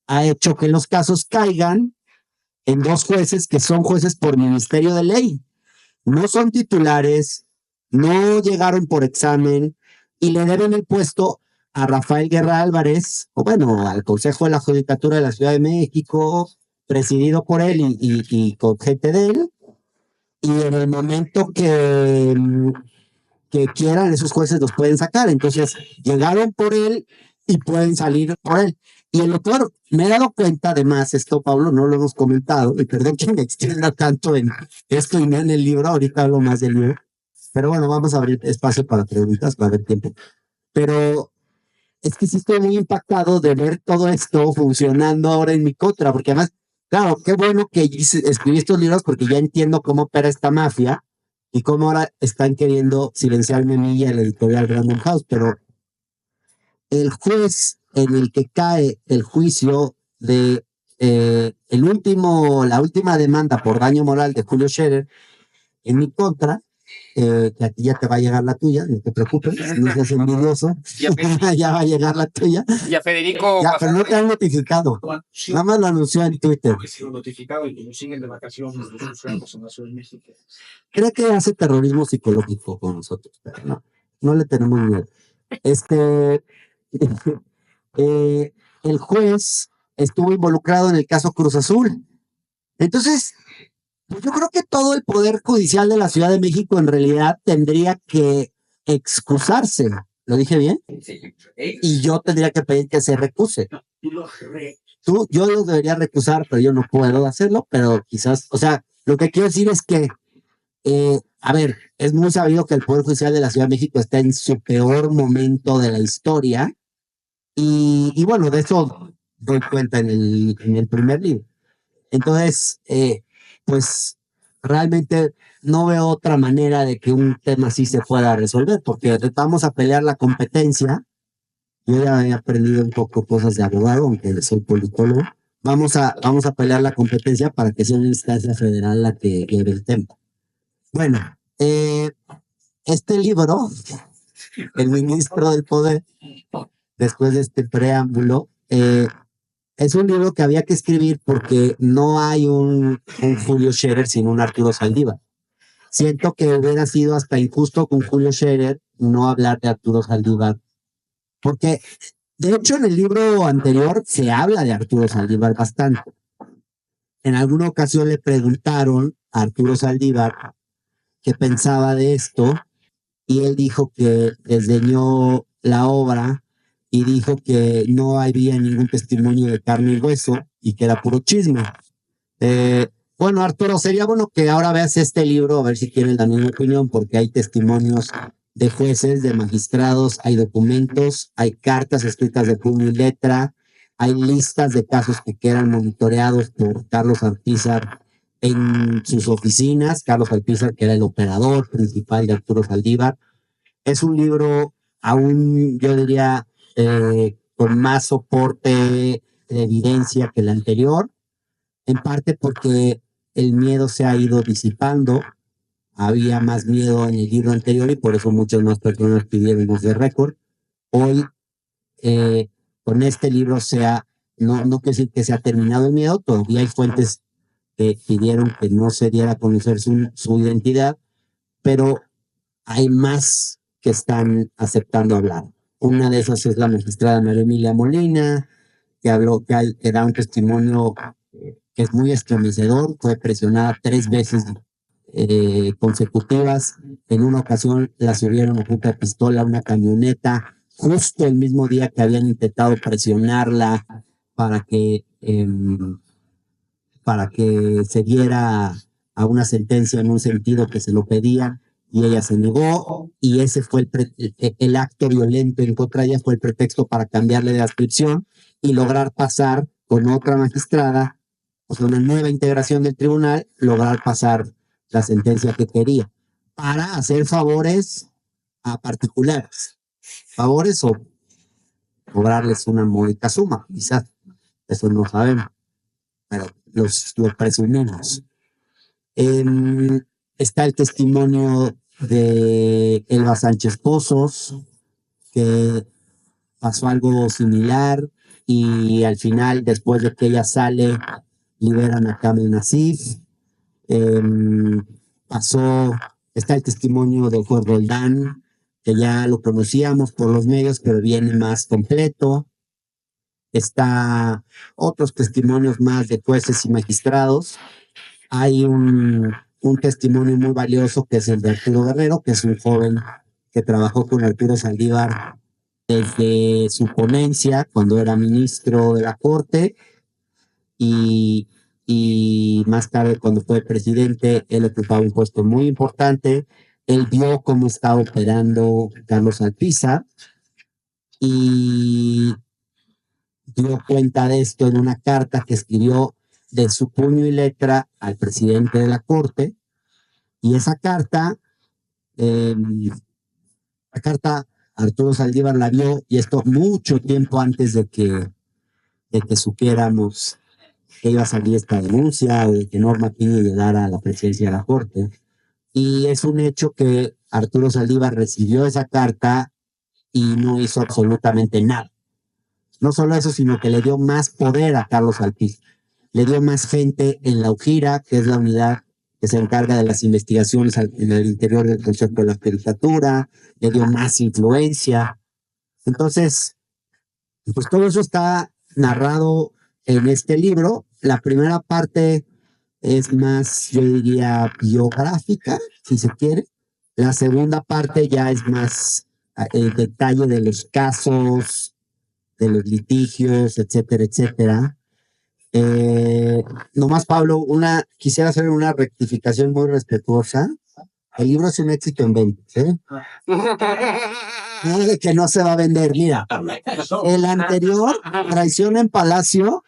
ha hecho que los casos caigan en dos jueces que son jueces por ministerio de ley. No son titulares, no llegaron por examen y le deben el puesto a Rafael Guerra Álvarez, o bueno, al Consejo de la Judicatura de la Ciudad de México, presidido por él y con gente de él. Y en el momento que quieran, esos jueces los pueden sacar. Entonces, llegaron por él y pueden salir por él. Y el doctor, me he dado cuenta, además, esto, Pablo, no lo hemos comentado, y perdón que me extienda tanto en esto y no en el libro, ahorita hablo más del libro, pero bueno, vamos a abrir espacio para preguntas, para ver tiempo. Pero es que sí estoy muy impactado de ver todo esto funcionando ahora en mi contra, porque además, claro, qué bueno que escribí estos libros porque ya entiendo cómo opera esta mafia y cómo ahora están queriendo silenciarme a mí y a la editorial Random House, pero el juez en el que cae el juicio de la última demanda por daño moral de Julio Scherer en mi contra, que a ti ya te va a llegar la tuya, no te preocupes, no seas envidioso, ya va a llegar la tuya. Y a Federico. Ya, pero no te han notificado, nada más lo anunció en Twitter. Notificado y que nos siguen de vacaciones los usuarios en la Ciudad de México. Creo que hace terrorismo psicológico con nosotros, pero no le tenemos miedo. El juez estuvo involucrado en el caso Cruz Azul. Entonces, pues yo creo que todo el Poder Judicial de la Ciudad de México en realidad tendría que excusarse. ¿Lo dije bien? Y yo tendría que pedir que se recuse. Yo lo debería recusar, pero yo no puedo hacerlo, pero quizás, o sea, lo que quiero decir es que, a ver, es muy sabido que el Poder Judicial de la Ciudad de México está en su peor momento de la historia. Y bueno, de eso doy cuenta en el primer libro. Entonces, pues realmente no veo otra manera de que un tema así se pueda resolver, porque vamos a pelear la competencia. Yo ya he aprendido un poco cosas de abogado, aunque soy politólogo. Vamos a pelear la competencia para que sea una instancia federal la que lleve el tema. Bueno, este libro, El Ministro del Poder, después de este preámbulo, es un libro que había que escribir porque no hay un Julio Scherer sin un Arturo Saldívar. Siento que hubiera sido hasta injusto con Julio Scherer no hablar de Arturo Saldívar, porque de hecho en el libro anterior se habla de Arturo Saldívar bastante. En alguna ocasión le preguntaron a Arturo Saldívar qué pensaba de esto y él dijo que desdeñó la obra y dijo que no había ningún testimonio de carne y hueso y que era puro chisme. Bueno, Arturo, sería bueno que ahora veas este libro, a ver si tienes la misma opinión, porque hay testimonios de jueces, de magistrados, hay documentos, hay cartas escritas de puño y letra, hay listas de casos que quedan monitoreados por Carlos Alpizar en sus oficinas. Carlos Alpizar, que era el operador principal de Arturo Saldívar. Es un libro aún, yo diría, con más soporte de evidencia que el anterior, en parte porque el miedo se ha ido disipando. Había más miedo en el libro anterior y por eso muchas más personas pidieron voz de récord. Hoy, con este libro no quiero decir que se ha terminado el miedo, todavía hay fuentes que pidieron que no se diera a conocer su identidad, pero hay más que están aceptando hablar. Una de esas es la magistrada María Emilia Molina, que da un testimonio que es muy estremecedor. Fue presionada 3 veces consecutivas. En una ocasión la subieron a punta de pistola a una camioneta, justo el mismo día que habían intentado presionarla para que, para que se diera a una sentencia en un sentido que se lo pedían, y ella se negó, y ese fue el acto violento en contra de ella, fue el pretexto para cambiarle de adscripción y lograr pasar con otra magistrada, o sea, una nueva integración del tribunal, lograr pasar la sentencia que quería, para hacer favores a particulares, favores o cobrarles una módica suma, quizás, eso no sabemos, pero lo presumimos. Está el testimonio de Elba Sánchez Pozos, que pasó algo similar y al final, después de que ella sale, liberan a Kamel Nasif. Está el testimonio del juez Roldán, que ya lo conocíamos por los medios, pero viene más completo. Está otros testimonios más de jueces y magistrados. Hay un testimonio muy valioso que es el de Arturo Guerrero, que es un joven que trabajó con Arturo Saldívar desde su ponencia cuando era ministro de la Corte, y más tarde cuando fue presidente. Él ocupaba un puesto muy importante. Él vio cómo estaba operando Carlos Alpizar y dio cuenta de esto en una carta que escribió de su puño y letra al presidente de la Corte. Y esa carta, Arturo Saldívar la vio, y esto mucho tiempo antes de que supiéramos que iba a salir esta denuncia o de que Norma Piña llegara a la presidencia de la Corte. Y es un hecho que Arturo Saldívar recibió esa carta y no hizo absolutamente nada. No solo eso, sino que le dio más poder a Carlos Alpizar. Le dio más gente en la UJIRA, que es la unidad que se encarga de las investigaciones en el interior del Consejo de la Judicatura, le dio más influencia. Entonces, pues todo eso está narrado en este libro. La primera parte es más, yo diría, biográfica, si se quiere. La segunda parte ya es más el detalle de los casos, de los litigios, etcétera, etcétera. Nomás, Pablo, quisiera hacer una rectificación muy respetuosa. El libro es un éxito en ventas, ¿eh? No, de que no se va a vender. Mira, el anterior, Traición en Palacio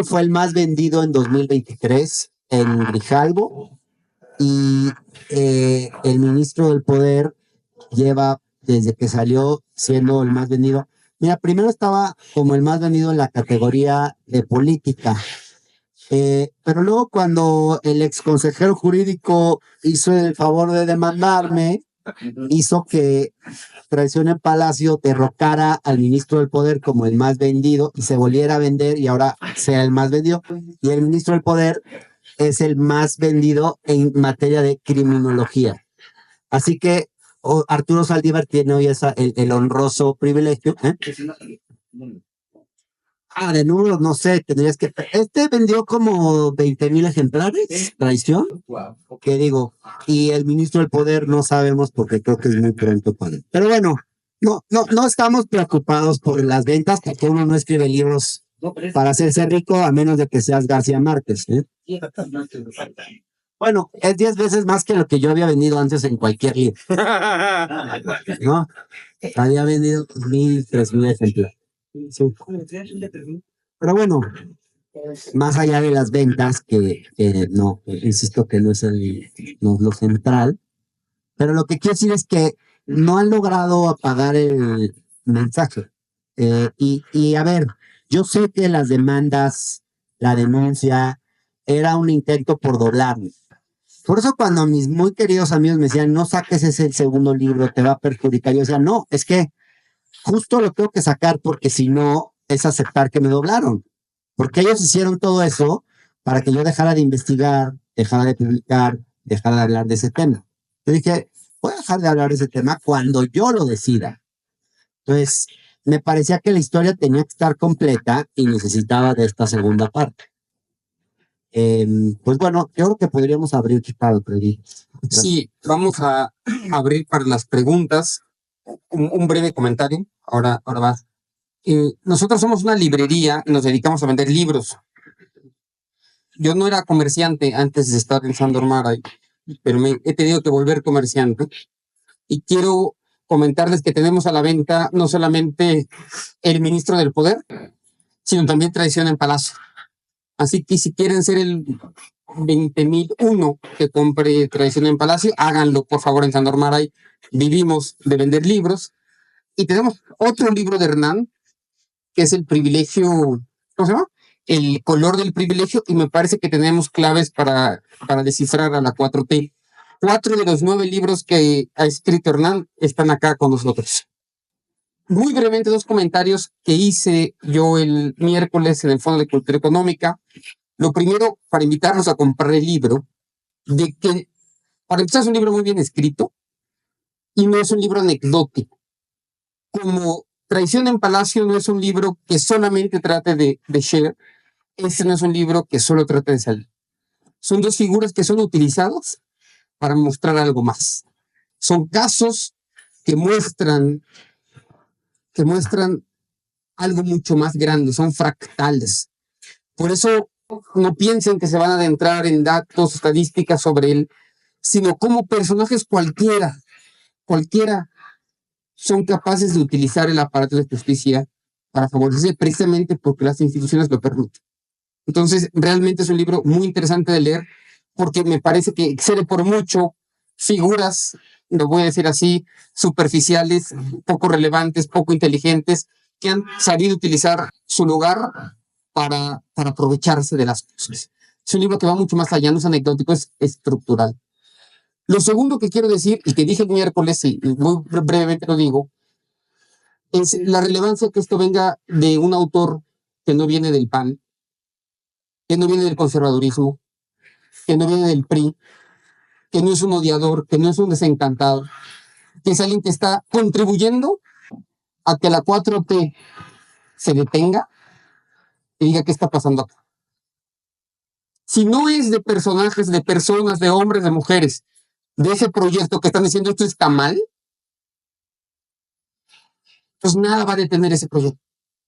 fue el más vendido en 2023 en Grijalbo, y el ministro del Poder lleva, desde que salió, siendo el más vendido. Mira, primero estaba como el más vendido en la categoría de política, pero luego cuando el ex consejero jurídico hizo el favor de demandarme, hizo que Traición en Palacio derrocara al ministro del Poder como el más vendido y se volviera a vender, y ahora sea el más vendido. Y el ministro del Poder es el más vendido en materia de criminología. Así que Arturo Saldívar tiene hoy el honroso privilegio. De números, no sé, tendrías que... Este vendió como 20,000 ejemplares, Traición. ¿Qué digo? Y el ministro del Poder no sabemos, porque creo que es muy pronto para él. Pero bueno, no estamos preocupados por las ventas, porque uno no escribe libros para hacerse rico, a menos de que seas García Márquez, ¿eh? Bueno, es 10 veces más que lo que yo había vendido antes en cualquier libro, ¿no? Había vendido 1,000, 3,000 ejemplares. Sí. Pero bueno, más allá de las ventas, que no, insisto que no es lo central, pero lo que quiero decir es que no han logrado apagar el mensaje. Y a ver, yo sé que las demandas, la denuncia, era un intento por doblarme. Por eso cuando mis muy queridos amigos me decían, no saques ese segundo libro, te va a perjudicar, yo decía, no, es que justo lo tengo que sacar, porque si no, es aceptar que me doblaron. Porque ellos hicieron todo eso para que yo dejara de investigar, dejara de publicar, dejara de hablar de ese tema. Yo dije, voy a dejar de hablar de ese tema cuando yo lo decida. Entonces, me parecía que la historia tenía que estar completa y necesitaba de esta segunda parte. Pues bueno, yo creo que podríamos abrir para el proyecto. Sí, vamos a abrir para las preguntas. un breve comentario. Ahora va. Nosotros somos una librería y nos dedicamos a vender libros. Yo no era comerciante antes de estar en Sándor Márai, pero me he tenido que volver comerciante. Y quiero comentarles que tenemos a la venta no solamente El Ministro del Poder, sino también Traición en Palacio. Así que si quieren ser el 20.001 que compre Traición en Palacio, háganlo por favor en Sándor Márai. Vivimos de vender libros. Y tenemos otro libro de Hernán, que es El Privilegio, ¿cómo se llama? El color del privilegio, y me parece que tenemos claves para descifrar a la 4T. 4 de los 9 libros que ha escrito Hernán están acá con nosotros. Muy brevemente, 2 comentarios que hice yo el miércoles en el Fondo de Cultura Económica. Lo primero, para invitarlos a comprar el libro, de que, para empezar, es un libro muy bien escrito y no es un libro anecdótico. Como Traición en Palacio no es un libro que solamente trate de Scherer, este no es un libro que solo trate de Salinas. Son 2 figuras que son utilizadas para mostrar algo más. Son casos que muestran algo mucho más grande, son fractales. Por eso no piensen que se van a adentrar en datos, estadísticas sobre él, sino como personajes cualquiera son capaces de utilizar el aparato de justicia para favorecerse precisamente porque las instituciones lo permiten. Entonces, realmente es un libro muy interesante de leer porque me parece que excede por mucho figuras, lo voy a decir así, superficiales, poco relevantes, poco inteligentes, que han sabido utilizar su lugar para aprovecharse de las cosas. Es un libro que va mucho más allá, no es anecdótico, es estructural. Lo segundo que quiero decir, y que dije el miércoles, y muy brevemente lo digo, es la relevancia que esto venga de un autor que no viene del PAN, que no viene del conservadurismo, que no viene del PRI, que no es un odiador, que no es un desencantado, que es alguien que está contribuyendo a que la 4T se detenga y diga qué está pasando acá. Si no es de personajes, de personas, de hombres, de mujeres, de ese proyecto que están diciendo esto está mal, pues nada va a detener ese proyecto.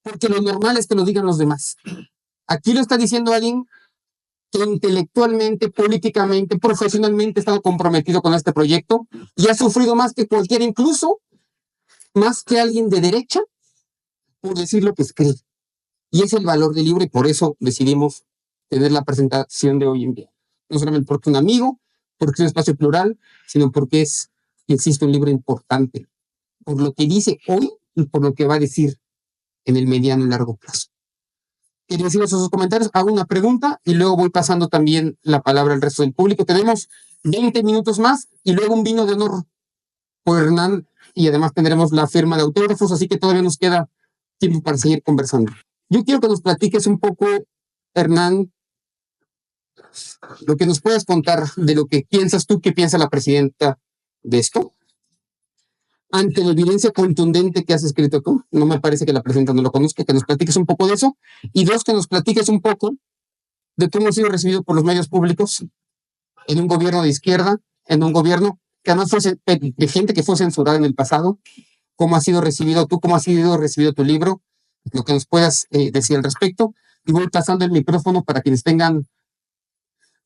Porque lo normal es que lo digan los demás. Aquí lo está diciendo alguien que intelectualmente, políticamente, profesionalmente ha estado comprometido con este proyecto y ha sufrido más que cualquiera, incluso más que alguien de derecha, por decir lo que escribe. Y es el valor del libro y por eso decidimos tener la presentación de hoy en día. No solamente porque es un amigo, porque es un espacio plural, sino porque es, insisto, un libro importante, por lo que dice hoy y por lo que va a decir en el mediano y largo plazo. Quiero decir esos comentarios, hago una pregunta y luego voy pasando también la palabra al resto del público. Tenemos 20 minutos más y luego un vino de honor por Hernán y además tendremos la firma de autógrafos, así que todavía nos queda tiempo para seguir conversando. Yo quiero que nos platiques un poco, Hernán, lo que nos puedas contar de lo que piensas tú, qué piensa la presidenta de esto. Ante la evidencia contundente que has escrito tú, no me parece que la presidenta no lo conozca, que nos platiques un poco de eso. Y 2, que nos platiques un poco de cómo ha sido recibido por los medios públicos en un gobierno de izquierda, en un gobierno que además fue de gente que fue censurada en el pasado, cómo ha sido recibido tú, cómo ha sido recibido tu libro, lo que nos puedas decir al respecto. Y voy pasando el micrófono para quienes tengan,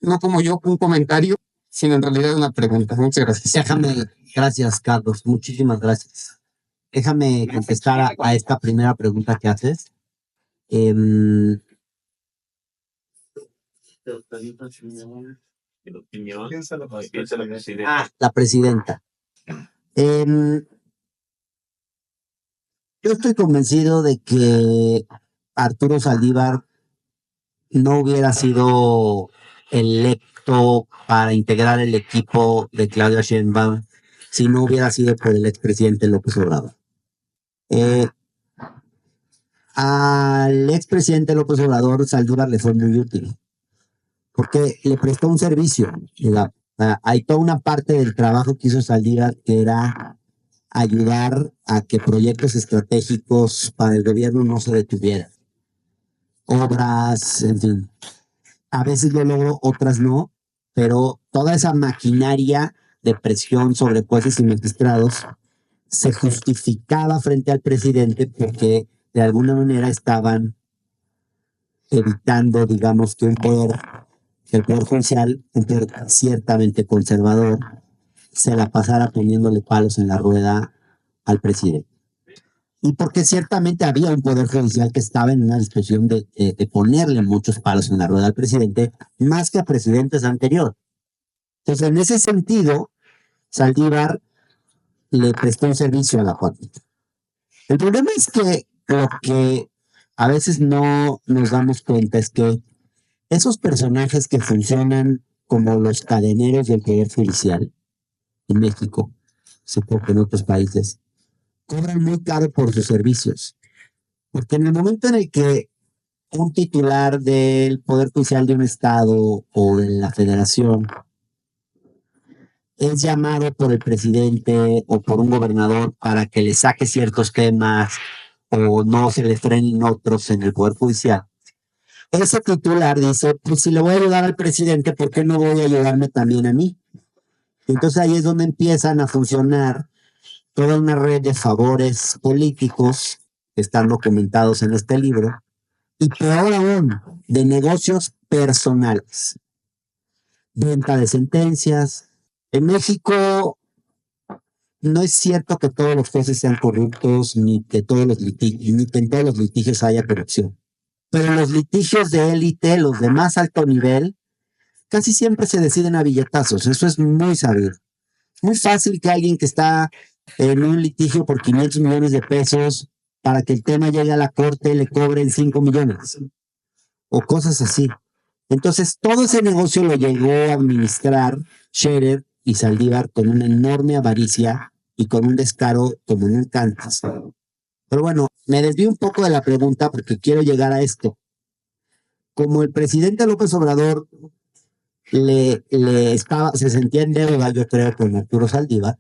no como yo, un comentario, sino en realidad una pregunta. Muchas gracias. Gracias, Carlos, muchísimas gracias. Déjame contestar a esta primera pregunta que haces. La presidenta. Yo estoy convencido de que Arturo Saldívar no hubiera sido electo para integrar el equipo de Claudia Sheinbaum si no hubiera sido por el expresidente López Obrador. Al expresidente López Obrador, Saldívar le fue muy útil porque le prestó un servicio. Hay toda una parte del trabajo que hizo Saldívar que era ayudar a que proyectos estratégicos para el gobierno no se detuvieran. Obras, en fin. A veces lo logró, otras no, pero toda esa maquinaria de presión sobre jueces y magistrados se justificaba frente al presidente porque de alguna manera estaban evitando, digamos, que el poder judicial, un poder ciertamente conservador, se la pasara poniéndole palos en la rueda al presidente. Y porque ciertamente había un poder judicial que estaba en una disposición de ponerle muchos palos en la rueda al presidente, más que a presidentes anteriores. Entonces, en ese sentido, Saldívar le prestó un servicio a la Corte. El problema es que lo que a veces no nos damos cuenta es que esos personajes que funcionan como los cadeneros del poder judicial en México, supongo que en otros países, cobran muy caro por sus servicios. Porque en el momento en el que un titular del poder judicial de un estado o de la federación es llamado por el presidente o por un gobernador para que le saque ciertos temas o no se le frenen otros en el poder judicial, ese titular dice, pues si le voy a ayudar al presidente, ¿por qué no voy a ayudarme también a mí? Entonces ahí es donde empiezan a funcionar toda una red de favores políticos que están documentados en este libro, y peor aún, de negocios personales, venta de sentencias. En México no es cierto que todos los jueces sean corruptos, ni que ni que en todos los litigios haya corrupción. Pero los litigios de élite, los de más alto nivel, casi siempre se deciden a billetazos. Eso es muy sabido. Muy fácil que alguien que está en un litigio por 500 millones de pesos, para que el tema llegue a la corte, le cobren 5 millones o cosas así. Entonces, todo ese negocio lo llegó a administrar Scherer y Saldívar con una enorme avaricia y con un descaro como nunca antes. Pero bueno, me desvío un poco de la pregunta porque quiero llegar a esto. Como el presidente López Obrador se sentía en deuda, yo creo, con Arturo Saldívar,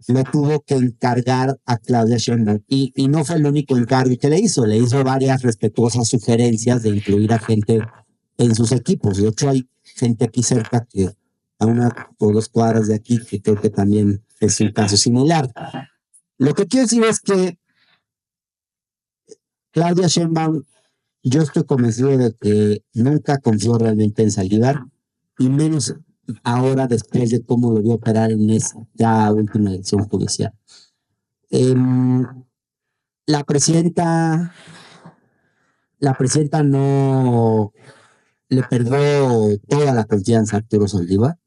le tuvo que encargar a Claudia Sheinbaum. Y no fue el único encargo que le hizo varias respetuosas sugerencias de incluir a gente en sus equipos. De hecho, hay gente aquí cerca, que a una o 2 cuadras de aquí, que creo que también es un caso similar. Lo que quiero decir es que Claudia Sheinbaum, yo estoy convencido de que nunca confió realmente en Saldívar, y menos ahora después de cómo lo vio operar en esta última elección judicial. La presidenta no le perdió toda la confianza a Arturo Saldívar.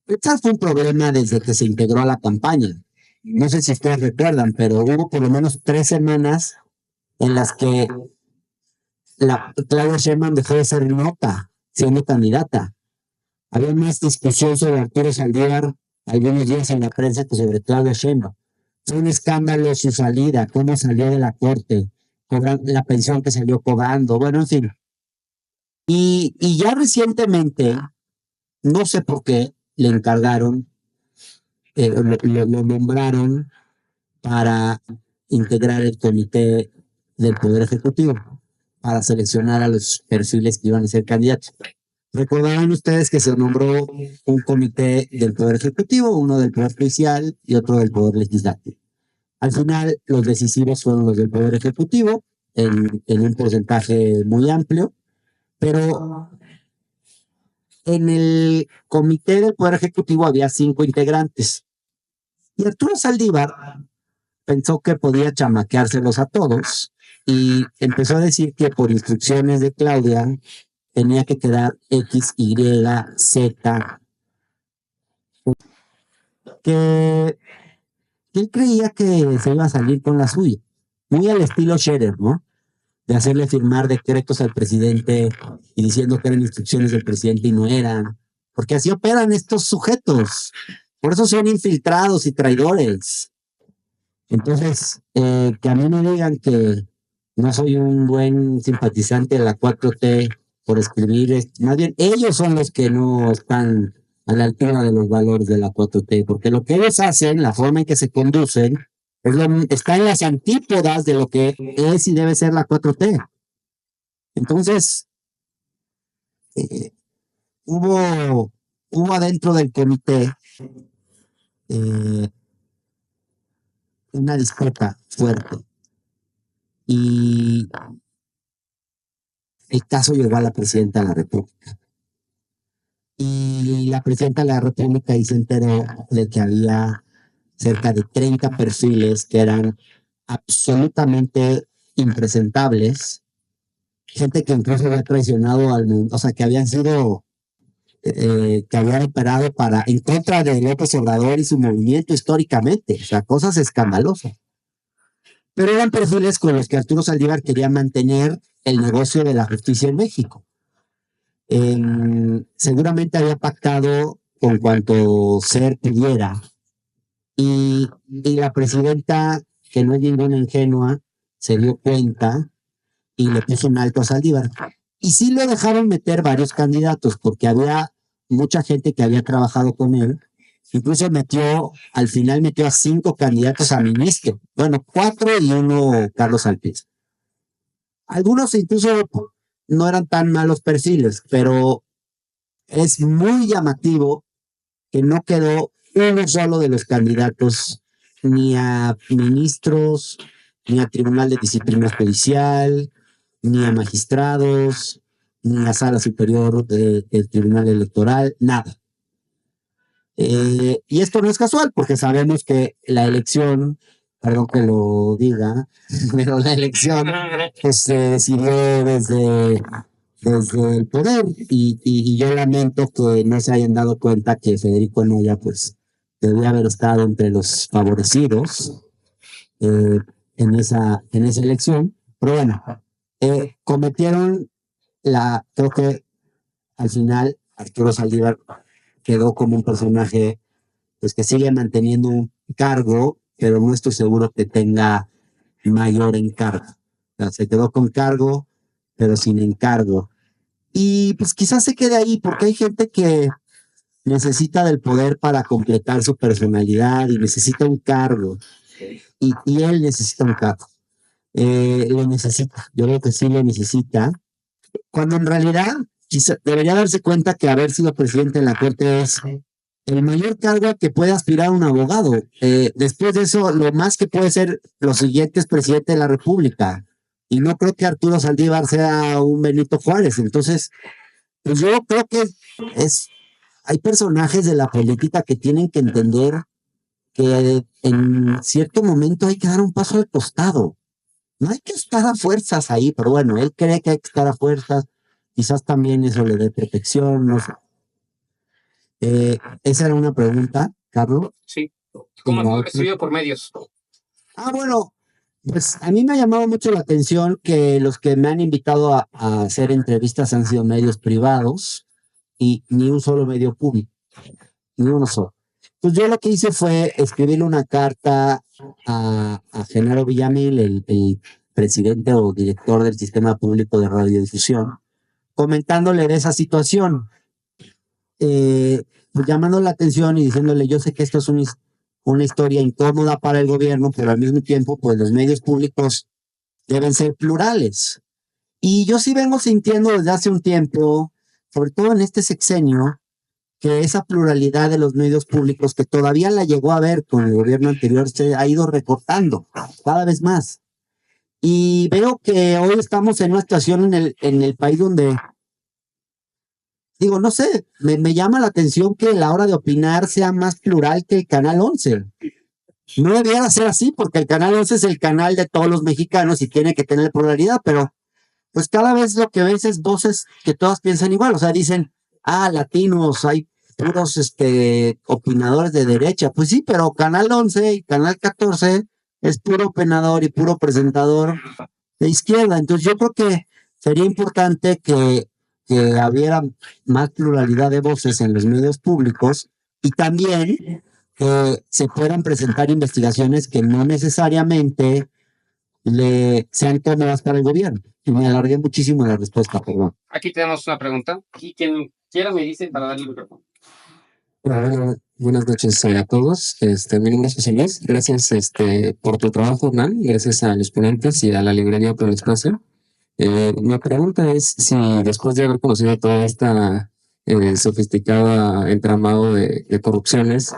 Este fue un problema desde que se integró a la campaña. No sé si ustedes recuerdan, pero hubo por lo menos 3 semanas en las que Claudia Sheinbaum dejó de ser nota siendo candidata. Había más discusión sobre Arturo Saldívar algunos días en la prensa que sobre Claudia Sheinbaum. Fue un escándalo su salida, cómo salió de la corte, la pensión que salió cobrando, bueno, en fin. Y ya recientemente, no sé por qué, le encargaron, lo nombraron para integrar el comité del Poder Ejecutivo, para seleccionar a los perfiles que iban a ser candidatos. Recordarán ustedes que se nombró un comité del Poder Ejecutivo, uno del Poder Judicial y otro del Poder Legislativo. Al final, los decisivos fueron los del Poder Ejecutivo, en un porcentaje muy amplio, pero en el comité del Poder Ejecutivo había 5 integrantes. Y Arturo Saldívar pensó que podía chamaqueárselos a todos y empezó a decir que por instrucciones de Claudia tenía que quedar X, Y, Z, que él creía que se iba a salir con la suya, muy al estilo Scherer, ¿no? De hacerle firmar decretos al presidente y diciendo que eran instrucciones del presidente y no eran, porque así operan estos sujetos, por eso son infiltrados y traidores. Entonces, que a mí me digan que no soy un buen simpatizante de la 4T por escribir, más bien ellos son los que no están a la altura de los valores de la 4T, porque lo que ellos hacen, la forma en que se conducen, está en las antípodas de lo que es y debe ser la 4T. Entonces, hubo adentro del comité una disputa fuerte. Y el caso llegó a la presidenta de la República. Y la presidenta de la República ahí se enteró de que había cerca de 30 perfiles que eran absolutamente impresentables, gente que incluso había traicionado al mundo, o sea, que habían sido, que habían operado en contra de López Obrador y su movimiento históricamente, o sea, cosas escandalosas. Pero eran perfiles con los que Arturo Saldívar quería mantener el negocio de la justicia en México. Seguramente había pactado con cuanto ser pudiera. Y la presidenta, que no es ninguna ingenua, se dio cuenta y le puso un alto a Saldívar. Y sí lo dejaron meter varios candidatos, porque había mucha gente que había trabajado con él. Incluso al final metió a 5 candidatos a ministro. Bueno, 4 y uno Carlos Alpiz. Algunos incluso no eran tan malos perfiles, pero es muy llamativo que no quedó uno solo de los candidatos ni a ministros, ni a Tribunal de Disciplina Judicial, ni a magistrados, ni a Sala Superior del Tribunal Electoral, nada. Y esto no es casual, porque sabemos que la elección, perdón que lo diga, pero la elección pues, se decidió desde el poder y yo lamento que no se hayan dado cuenta que Federico Anaya pues debía haber estado entre los favorecidos en esa elección, pero bueno, cometieron creo que al final Arturo Saldívar quedó como un personaje pues que sigue manteniendo un cargo, pero no estoy seguro que tenga mayor encargo. O sea, se quedó con cargo, pero sin encargo. Y pues quizás se quede ahí porque hay gente que necesita del poder para completar su personalidad y necesita un cargo. Y él necesita un cargo. Lo necesita. Yo creo que sí lo necesita. Cuando en realidad debería darse cuenta que haber sido presidente de la Corte es el mayor cargo a que puede aspirar un abogado. Después de eso, lo más que puede ser los siguientes presidente de la República. Y no creo que Arturo Saldívar sea un Benito Juárez. Entonces, pues yo creo que hay personajes de la política que tienen que entender que en cierto momento hay que dar un paso al costado. No hay que estar a fuerzas ahí, pero bueno, él cree que hay que estar a fuerzas. Quizás también eso le dé protección, no sé. Esa era una pregunta, Carlos. Sí. ¿Cómo ha sido recibido por medios? Bueno, pues a mí me ha llamado mucho la atención que los que me han invitado a hacer entrevistas han sido medios privados y ni un solo medio público, ni uno solo. Pues yo lo que hice fue escribirle una carta a Genaro Villamil, el presidente o director del Sistema Público de Radiodifusión, comentándole de esa situación, pues llamando la atención y diciéndole, yo sé que esto es una historia incómoda para el gobierno, pero al mismo tiempo, pues los medios públicos deben ser plurales. Y yo sí vengo sintiendo desde hace un tiempo, sobre todo en este sexenio, que esa pluralidad de los medios públicos, que todavía la llegó a ver con el gobierno anterior, se ha ido recortando cada vez más. Y veo que hoy estamos en una situación en el país donde, digo, no sé, me llama la atención que la hora de opinar sea más plural que el Canal 11. No debiera ser así, porque el Canal 11 es el canal de todos los mexicanos y tiene que tener pluralidad, pero pues cada vez lo que ves es voces que todas piensan igual, o sea, dicen, latinos, hay puros opinadores de derecha. Pues sí, pero Canal 11 y Canal 14 es puro opinador y puro presentador de izquierda. Entonces yo creo que sería importante que hubiera más pluralidad de voces en los medios públicos y también que se puedan presentar investigaciones que no necesariamente sean cómodas para el gobierno. Y me alargué muchísimo en la respuesta, perdón. Aquí tenemos una pregunta. Y quien quiera me dice para darle el micrófono. Buenas noches a todos. Mi nombre es José Luis. Gracias por tu trabajo, Hernán. Gracias a los ponentes y a la librería por el espacio. Mi pregunta es si después de haber conocido toda esta sofisticada entramado de corrupciones,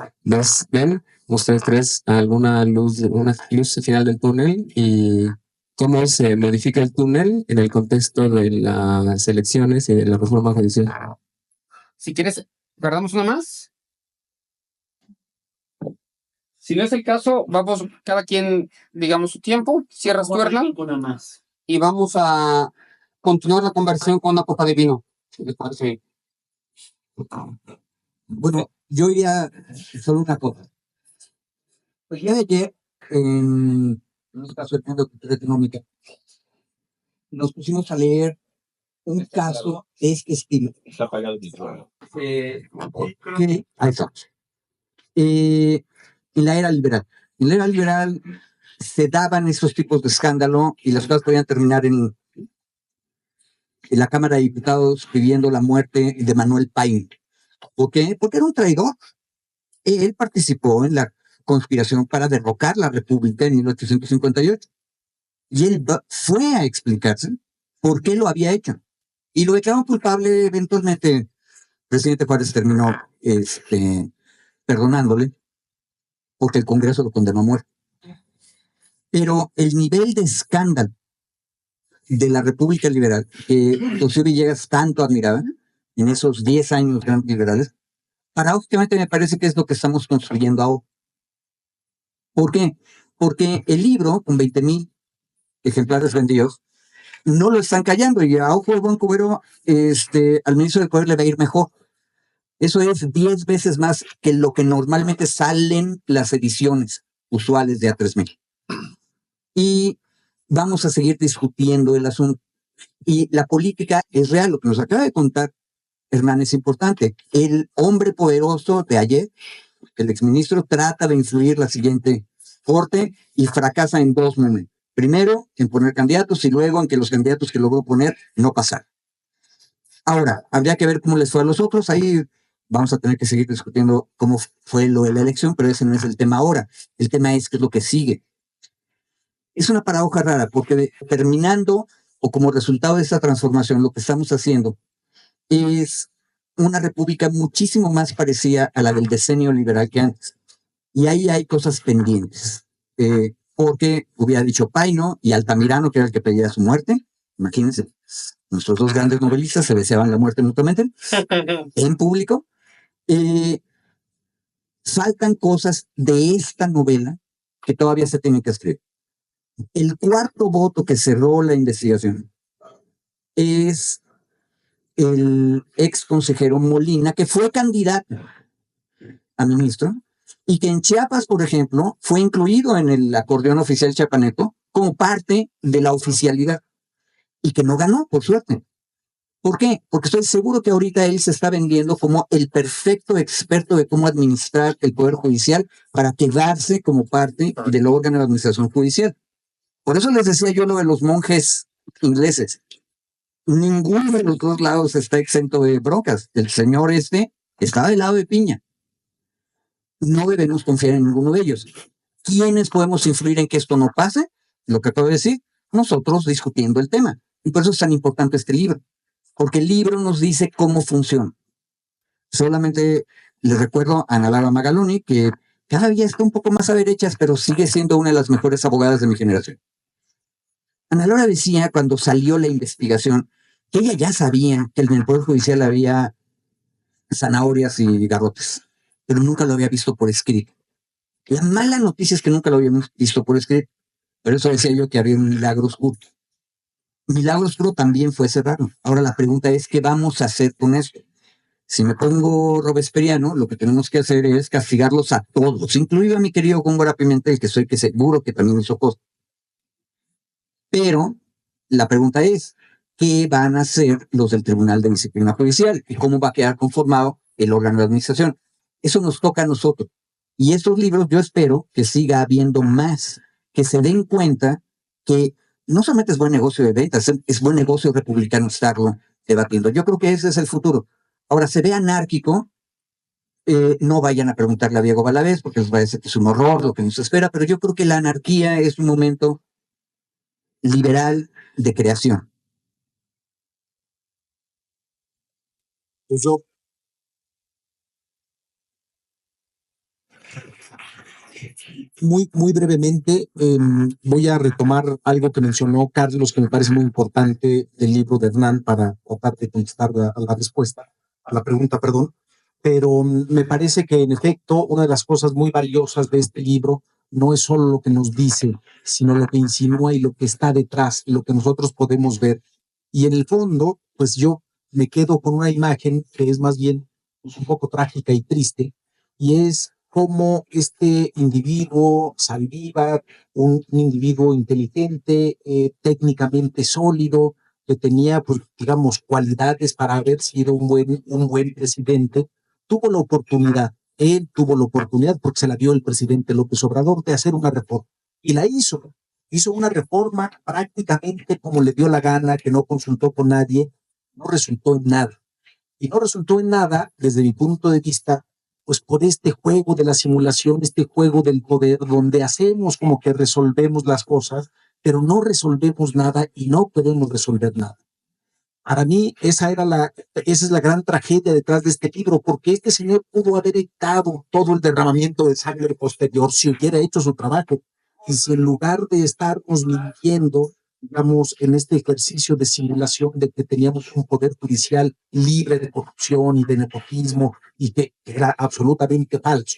ven ustedes tres alguna luz, una luz final del túnel y cómo se modifica el túnel en el contexto de las elecciones y de la reforma judicial. Si quieres, guardamos una más. Si no es el caso, vamos cada quien, digamos, su tiempo, cierras tu Hernán, y vamos a continuar la conversación con una copa de vino. ¿Les parece? Bueno, yo iría solo una cosa. Pues ya ayer, en el caso del Fondo de Cultura Económica, nos pusimos a leer un caso de este estilo. Ahí estamos. En la era liberal. En la era liberal se daban esos tipos de escándalo y las cosas podían terminar en la Cámara de Diputados pidiendo la muerte de Manuel Paine. ¿Por qué? Porque era un traidor. Él participó en la conspiración para derrocar la República en 1858. Y él fue a explicarse por qué lo había hecho. Y lo declararon culpable eventualmente. El presidente Juárez terminó perdonándole porque el Congreso lo condenó a muerte. Pero el nivel de escándalo de la República Liberal, que José Villegas tanto admiraba en esos 10 años grandes liberales, paradójicamente me parece que es lo que estamos construyendo ahora. ¿Por qué? Porque el libro, con 20,000 ejemplares vendidos, no lo están callando y a ojo de buen cubero, al ministro del Poder le va a ir mejor. Eso es 10 veces más que lo que normalmente salen las ediciones usuales de A3000. Y vamos a seguir discutiendo el asunto. Y la política es real, lo que nos acaba de contar Hernán es importante. El hombre poderoso de ayer, el exministro, trata de influir la siguiente corte y fracasa en dos momentos. Primero, en poner candidatos y luego en que los candidatos que logró poner no pasaran. Ahora, habría que ver cómo les fue a los otros. Ahí vamos a tener que seguir discutiendo cómo fue lo de la elección, pero ese no es el tema ahora. El tema es qué es lo que sigue. Es una paradoja rara porque terminando o como resultado de esta transformación, lo que estamos haciendo es una república muchísimo más parecida a la del decenio liberal que antes. Y ahí hay cosas pendientes. Porque hubiera dicho Paino y Altamirano, que era el que pedía su muerte. Imagínense, nuestros dos grandes novelistas se deseaban la muerte mutuamente en público. Faltan cosas de esta novela que todavía se tienen que escribir. El cuarto voto que cerró la investigación es el ex consejero Molina, que fue candidato a ministro y que en Chiapas, por ejemplo, fue incluido en el acordeón oficial chiapaneco como parte de la oficialidad y que no ganó, por suerte. ¿Por qué? Porque estoy seguro que ahorita él se está vendiendo como el perfecto experto de cómo administrar el Poder Judicial para quedarse como parte del órgano de administración judicial. Por eso les decía yo lo de los monjes ingleses. Ninguno de los dos lados está exento de broncas. El señor está del lado de Piña. No debemos confiar en ninguno de ellos. ¿Quiénes podemos influir en que esto no pase? Lo que acabo de decir, nosotros discutiendo el tema. Y por eso es tan importante este libro, porque el libro nos dice cómo funciona. Solamente les recuerdo a Ana Laura Magaloni, que cada día está un poco más a derechas, pero sigue siendo una de las mejores abogadas de mi generación. Ana Laura decía cuando salió la investigación que ella ya sabía que en el Poder Judicial había zanahorias y garrotes, pero nunca lo había visto por escrito. La mala noticia es que nunca lo habíamos visto por escrito. Pero eso decía yo que había un milagro oscuro. Milagro oscuro también fue cerrado. Ahora la pregunta es, ¿qué vamos a hacer con esto? Si me pongo robesperiano, lo que tenemos que hacer es castigarlos a todos, incluido a mi querido Góngora Pimentel, que seguro que también hizo cosas. Pero la pregunta es, ¿qué van a hacer los del Tribunal de Disciplina Judicial? ¿Y cómo va a quedar conformado el órgano de administración? Eso nos toca a nosotros. Y estos libros yo espero que siga habiendo más, que se den cuenta que no solamente es buen negocio de ventas, es buen negocio republicano estarlo debatiendo. Yo creo que ese es el futuro. Ahora, se ve anárquico, no vayan a preguntarle a Diego Valadez, porque les va a decir que es un horror lo que nos espera, pero yo creo que la anarquía es un momento liberal de creación. Pues yo muy brevemente, voy a retomar algo que mencionó Carlos, que me parece muy importante del libro de Hernán para tratar de contestar a la respuesta, a la pregunta, perdón. Pero me parece que en efecto una de las cosas muy valiosas de este libro no es solo lo que nos dice, sino lo que insinúa y lo que está detrás, lo que nosotros podemos ver. Y en el fondo, pues yo me quedo con una imagen que es más bien pues, un poco trágica y triste, y es cómo este individuo, Saldívar, un individuo inteligente, técnicamente sólido, que tenía, pues, digamos, cualidades para haber sido un buen presidente, tuvo la oportunidad, él tuvo la oportunidad, porque se la dio el presidente López Obrador, de hacer una reforma. Y la hizo. Hizo una reforma prácticamente como le dio la gana, que no consultó con nadie, no resultó en nada. Y no resultó en nada, desde mi punto de vista, pues por este juego de la simulación, este juego del poder, donde hacemos como que resolvemos las cosas, pero no resolvemos nada y no podemos resolver nada. Para mí, esa es la gran tragedia detrás de este libro, porque este señor pudo haber evitado todo el derramamiento de sangre posterior si hubiera hecho su trabajo. Y si en lugar de estarnos mintiendo, digamos, en este ejercicio de simulación de que teníamos un poder judicial libre de corrupción y de nepotismo y que era absolutamente falso,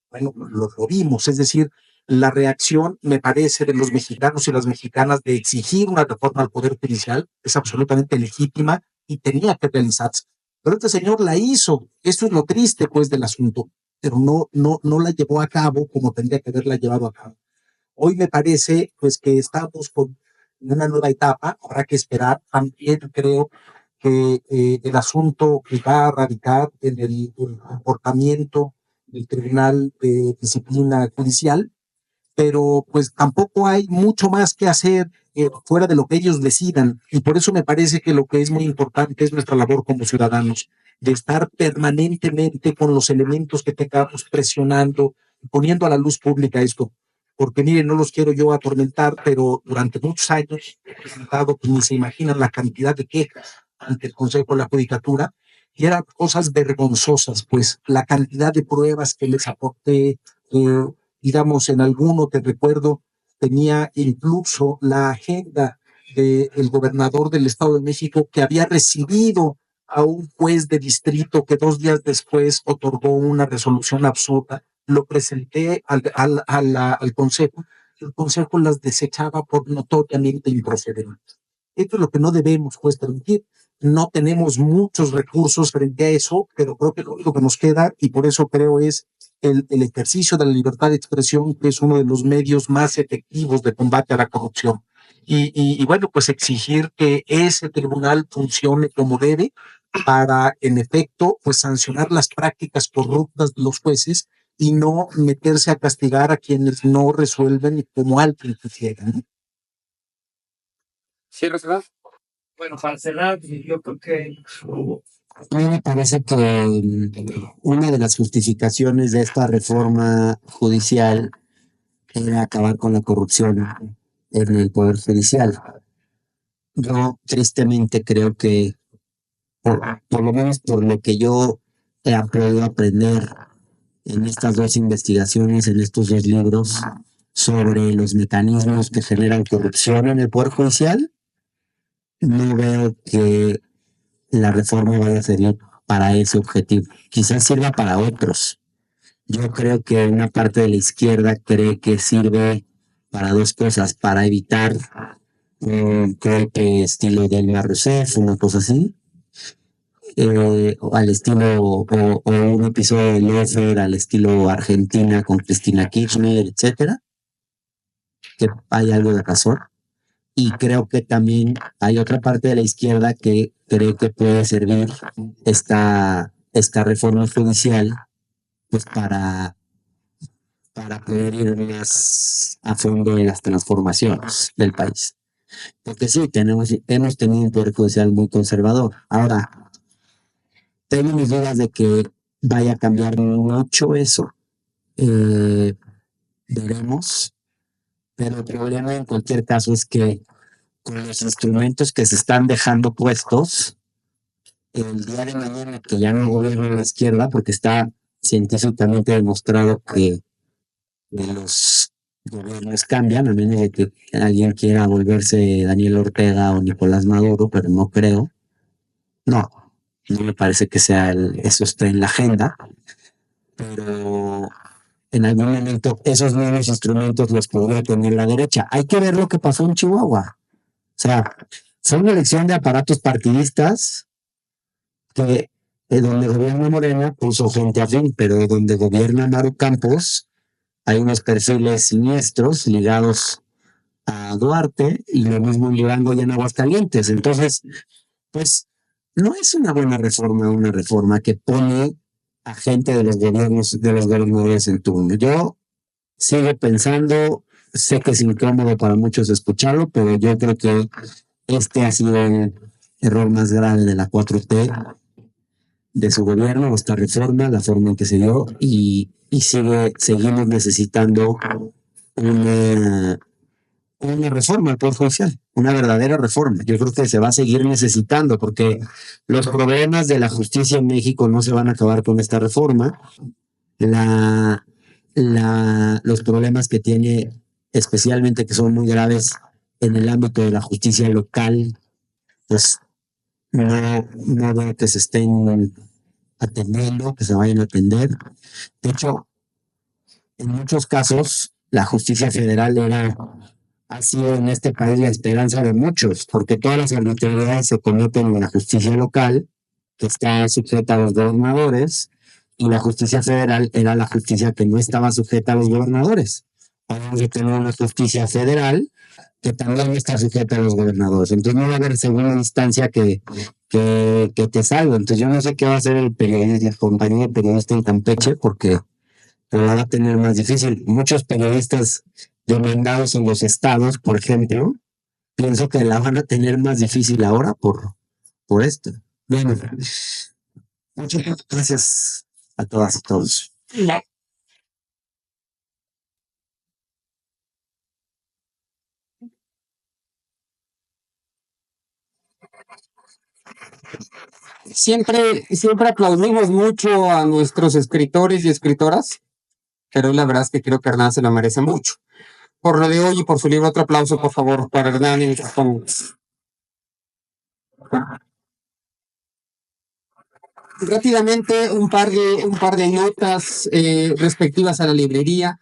bueno, lo vimos, es decir, la reacción, me parece, de los mexicanos y las mexicanas de exigir una reforma al Poder Judicial es absolutamente legítima y tenía que realizarse. Pero este señor la hizo. Eso es lo triste, pues, del asunto, pero no la llevó a cabo como tendría que haberla llevado a cabo. Hoy me parece, pues, que estamos con una nueva etapa, habrá que esperar. También creo que el asunto que va a radicar en el comportamiento del Tribunal de Disciplina Judicial, pero pues tampoco hay mucho más que hacer fuera de lo que ellos decidan. Y por eso me parece que lo que es muy importante es nuestra labor como ciudadanos, de estar permanentemente con los elementos que tengamos presionando, poniendo a la luz pública esto. Porque miren, no los quiero yo atormentar, pero durante muchos años he presentado, pues ni se imaginan la cantidad de quejas ante el Consejo de la Judicatura, y eran cosas vergonzosas, pues la cantidad de pruebas que les aporté, digamos, en alguno, te recuerdo, tenía incluso la agenda del gobernador del Estado de México que había recibido a un juez de distrito que 2 días después otorgó una resolución absurda. Lo presenté al Consejo, y el Consejo las desechaba por notoriamente improcedentes. Esto es lo que no debemos, pues, permitir. No tenemos muchos recursos frente a eso, pero creo que lo único que nos queda, y por eso creo es el ejercicio de la libertad de expresión, que es uno de los medios más efectivos de combate a la corrupción. Y bueno, pues exigir que ese tribunal funcione como debe para, en efecto, pues sancionar las prácticas corruptas de los jueces y no meterse a castigar a quienes no resuelven como alguien quisiera, ¿no? ¿Cierra, cerrar? Bueno, para cerrar, yo creo que A mí me parece que una de las justificaciones de esta reforma judicial era acabar con la corrupción en el Poder Judicial. Yo tristemente creo que, por lo menos por lo que yo he podido aprender en estas dos investigaciones, en estos dos libros, sobre los mecanismos que generan corrupción en el Poder Judicial, no veo que la reforma vaya a servir para ese objetivo. Quizás sirva para otros. Yo creo que una parte de la izquierda cree que sirve para dos cosas, para evitar, creo que estilo Dilma Rousseff, una cosa así, o al estilo, o un episodio de Lofer al estilo Argentina con Cristina Kirchner, etcétera, que hay algo de razón. Y creo que también hay otra parte de la izquierda que cree que puede servir esta reforma judicial pues para poder ir más a fondo en las transformaciones del país. Porque sí, hemos tenido un poder judicial muy conservador. Ahora, tengo mis dudas de que vaya a cambiar mucho eso. Veremos. Pero el problema en cualquier caso es que con los instrumentos que se están dejando puestos, el día de mañana que ya no gobierna la izquierda, porque está científicamente demostrado que los gobiernos cambian, a menos de que alguien quiera volverse Daniel Ortega o Nicolás Maduro, pero no creo. No, no me parece que eso esté en la agenda, pero en algún momento esos nuevos instrumentos los podría tener la derecha. Hay que ver lo que pasó en Chihuahua. O sea, fue una elección de aparatos partidistas que donde gobierna Morena puso gente afín, pero donde gobierna Maru Campos hay unos perfiles siniestros ligados a Duarte y lo mismo en Durango y en Aguascalientes. Entonces, pues no es una buena reforma, una reforma que pone a gente de los gobernadores en turno. Yo sigo pensando, sé que es incómodo para muchos escucharlo, pero yo creo que este ha sido el error más grave de la 4T, de su gobierno, esta reforma, la forma en que se dio, y seguimos necesitando una, una reforma al Poder Judicial, una verdadera reforma. Yo creo que se va a seguir necesitando porque los problemas de la justicia en México no se van a acabar con esta reforma. Los problemas que tiene, especialmente que son muy graves en el ámbito de la justicia local, pues no veo que se estén atendiendo, que se vayan a atender. De hecho, en muchos casos, la justicia federal ha sido en este país la esperanza de muchos, porque todas las arbitrariedades se cometen en la justicia local, que está sujeta a los gobernadores, y la justicia federal era la justicia que no estaba sujeta a los gobernadores. Ahora vamos a tener una justicia federal que también está sujeta a los gobernadores. Entonces no va a haber segunda instancia que te salve. Entonces yo no sé qué va a hacer el periodista, la compañía de periodista en Campeche, porque la va a tener más difícil. Muchos periodistas demandados en los estados, por ejemplo, pienso que la van a tener más difícil ahora por esto. Bueno, muchas gracias a todas y todos. Siempre aplaudimos mucho a nuestros escritores y escritoras, pero la verdad es que creo que Hernán se lo merece mucho. Por lo de hoy y por su libro, otro aplauso, por favor, para Hernán y rápidamente un par de notas respectivas a la librería.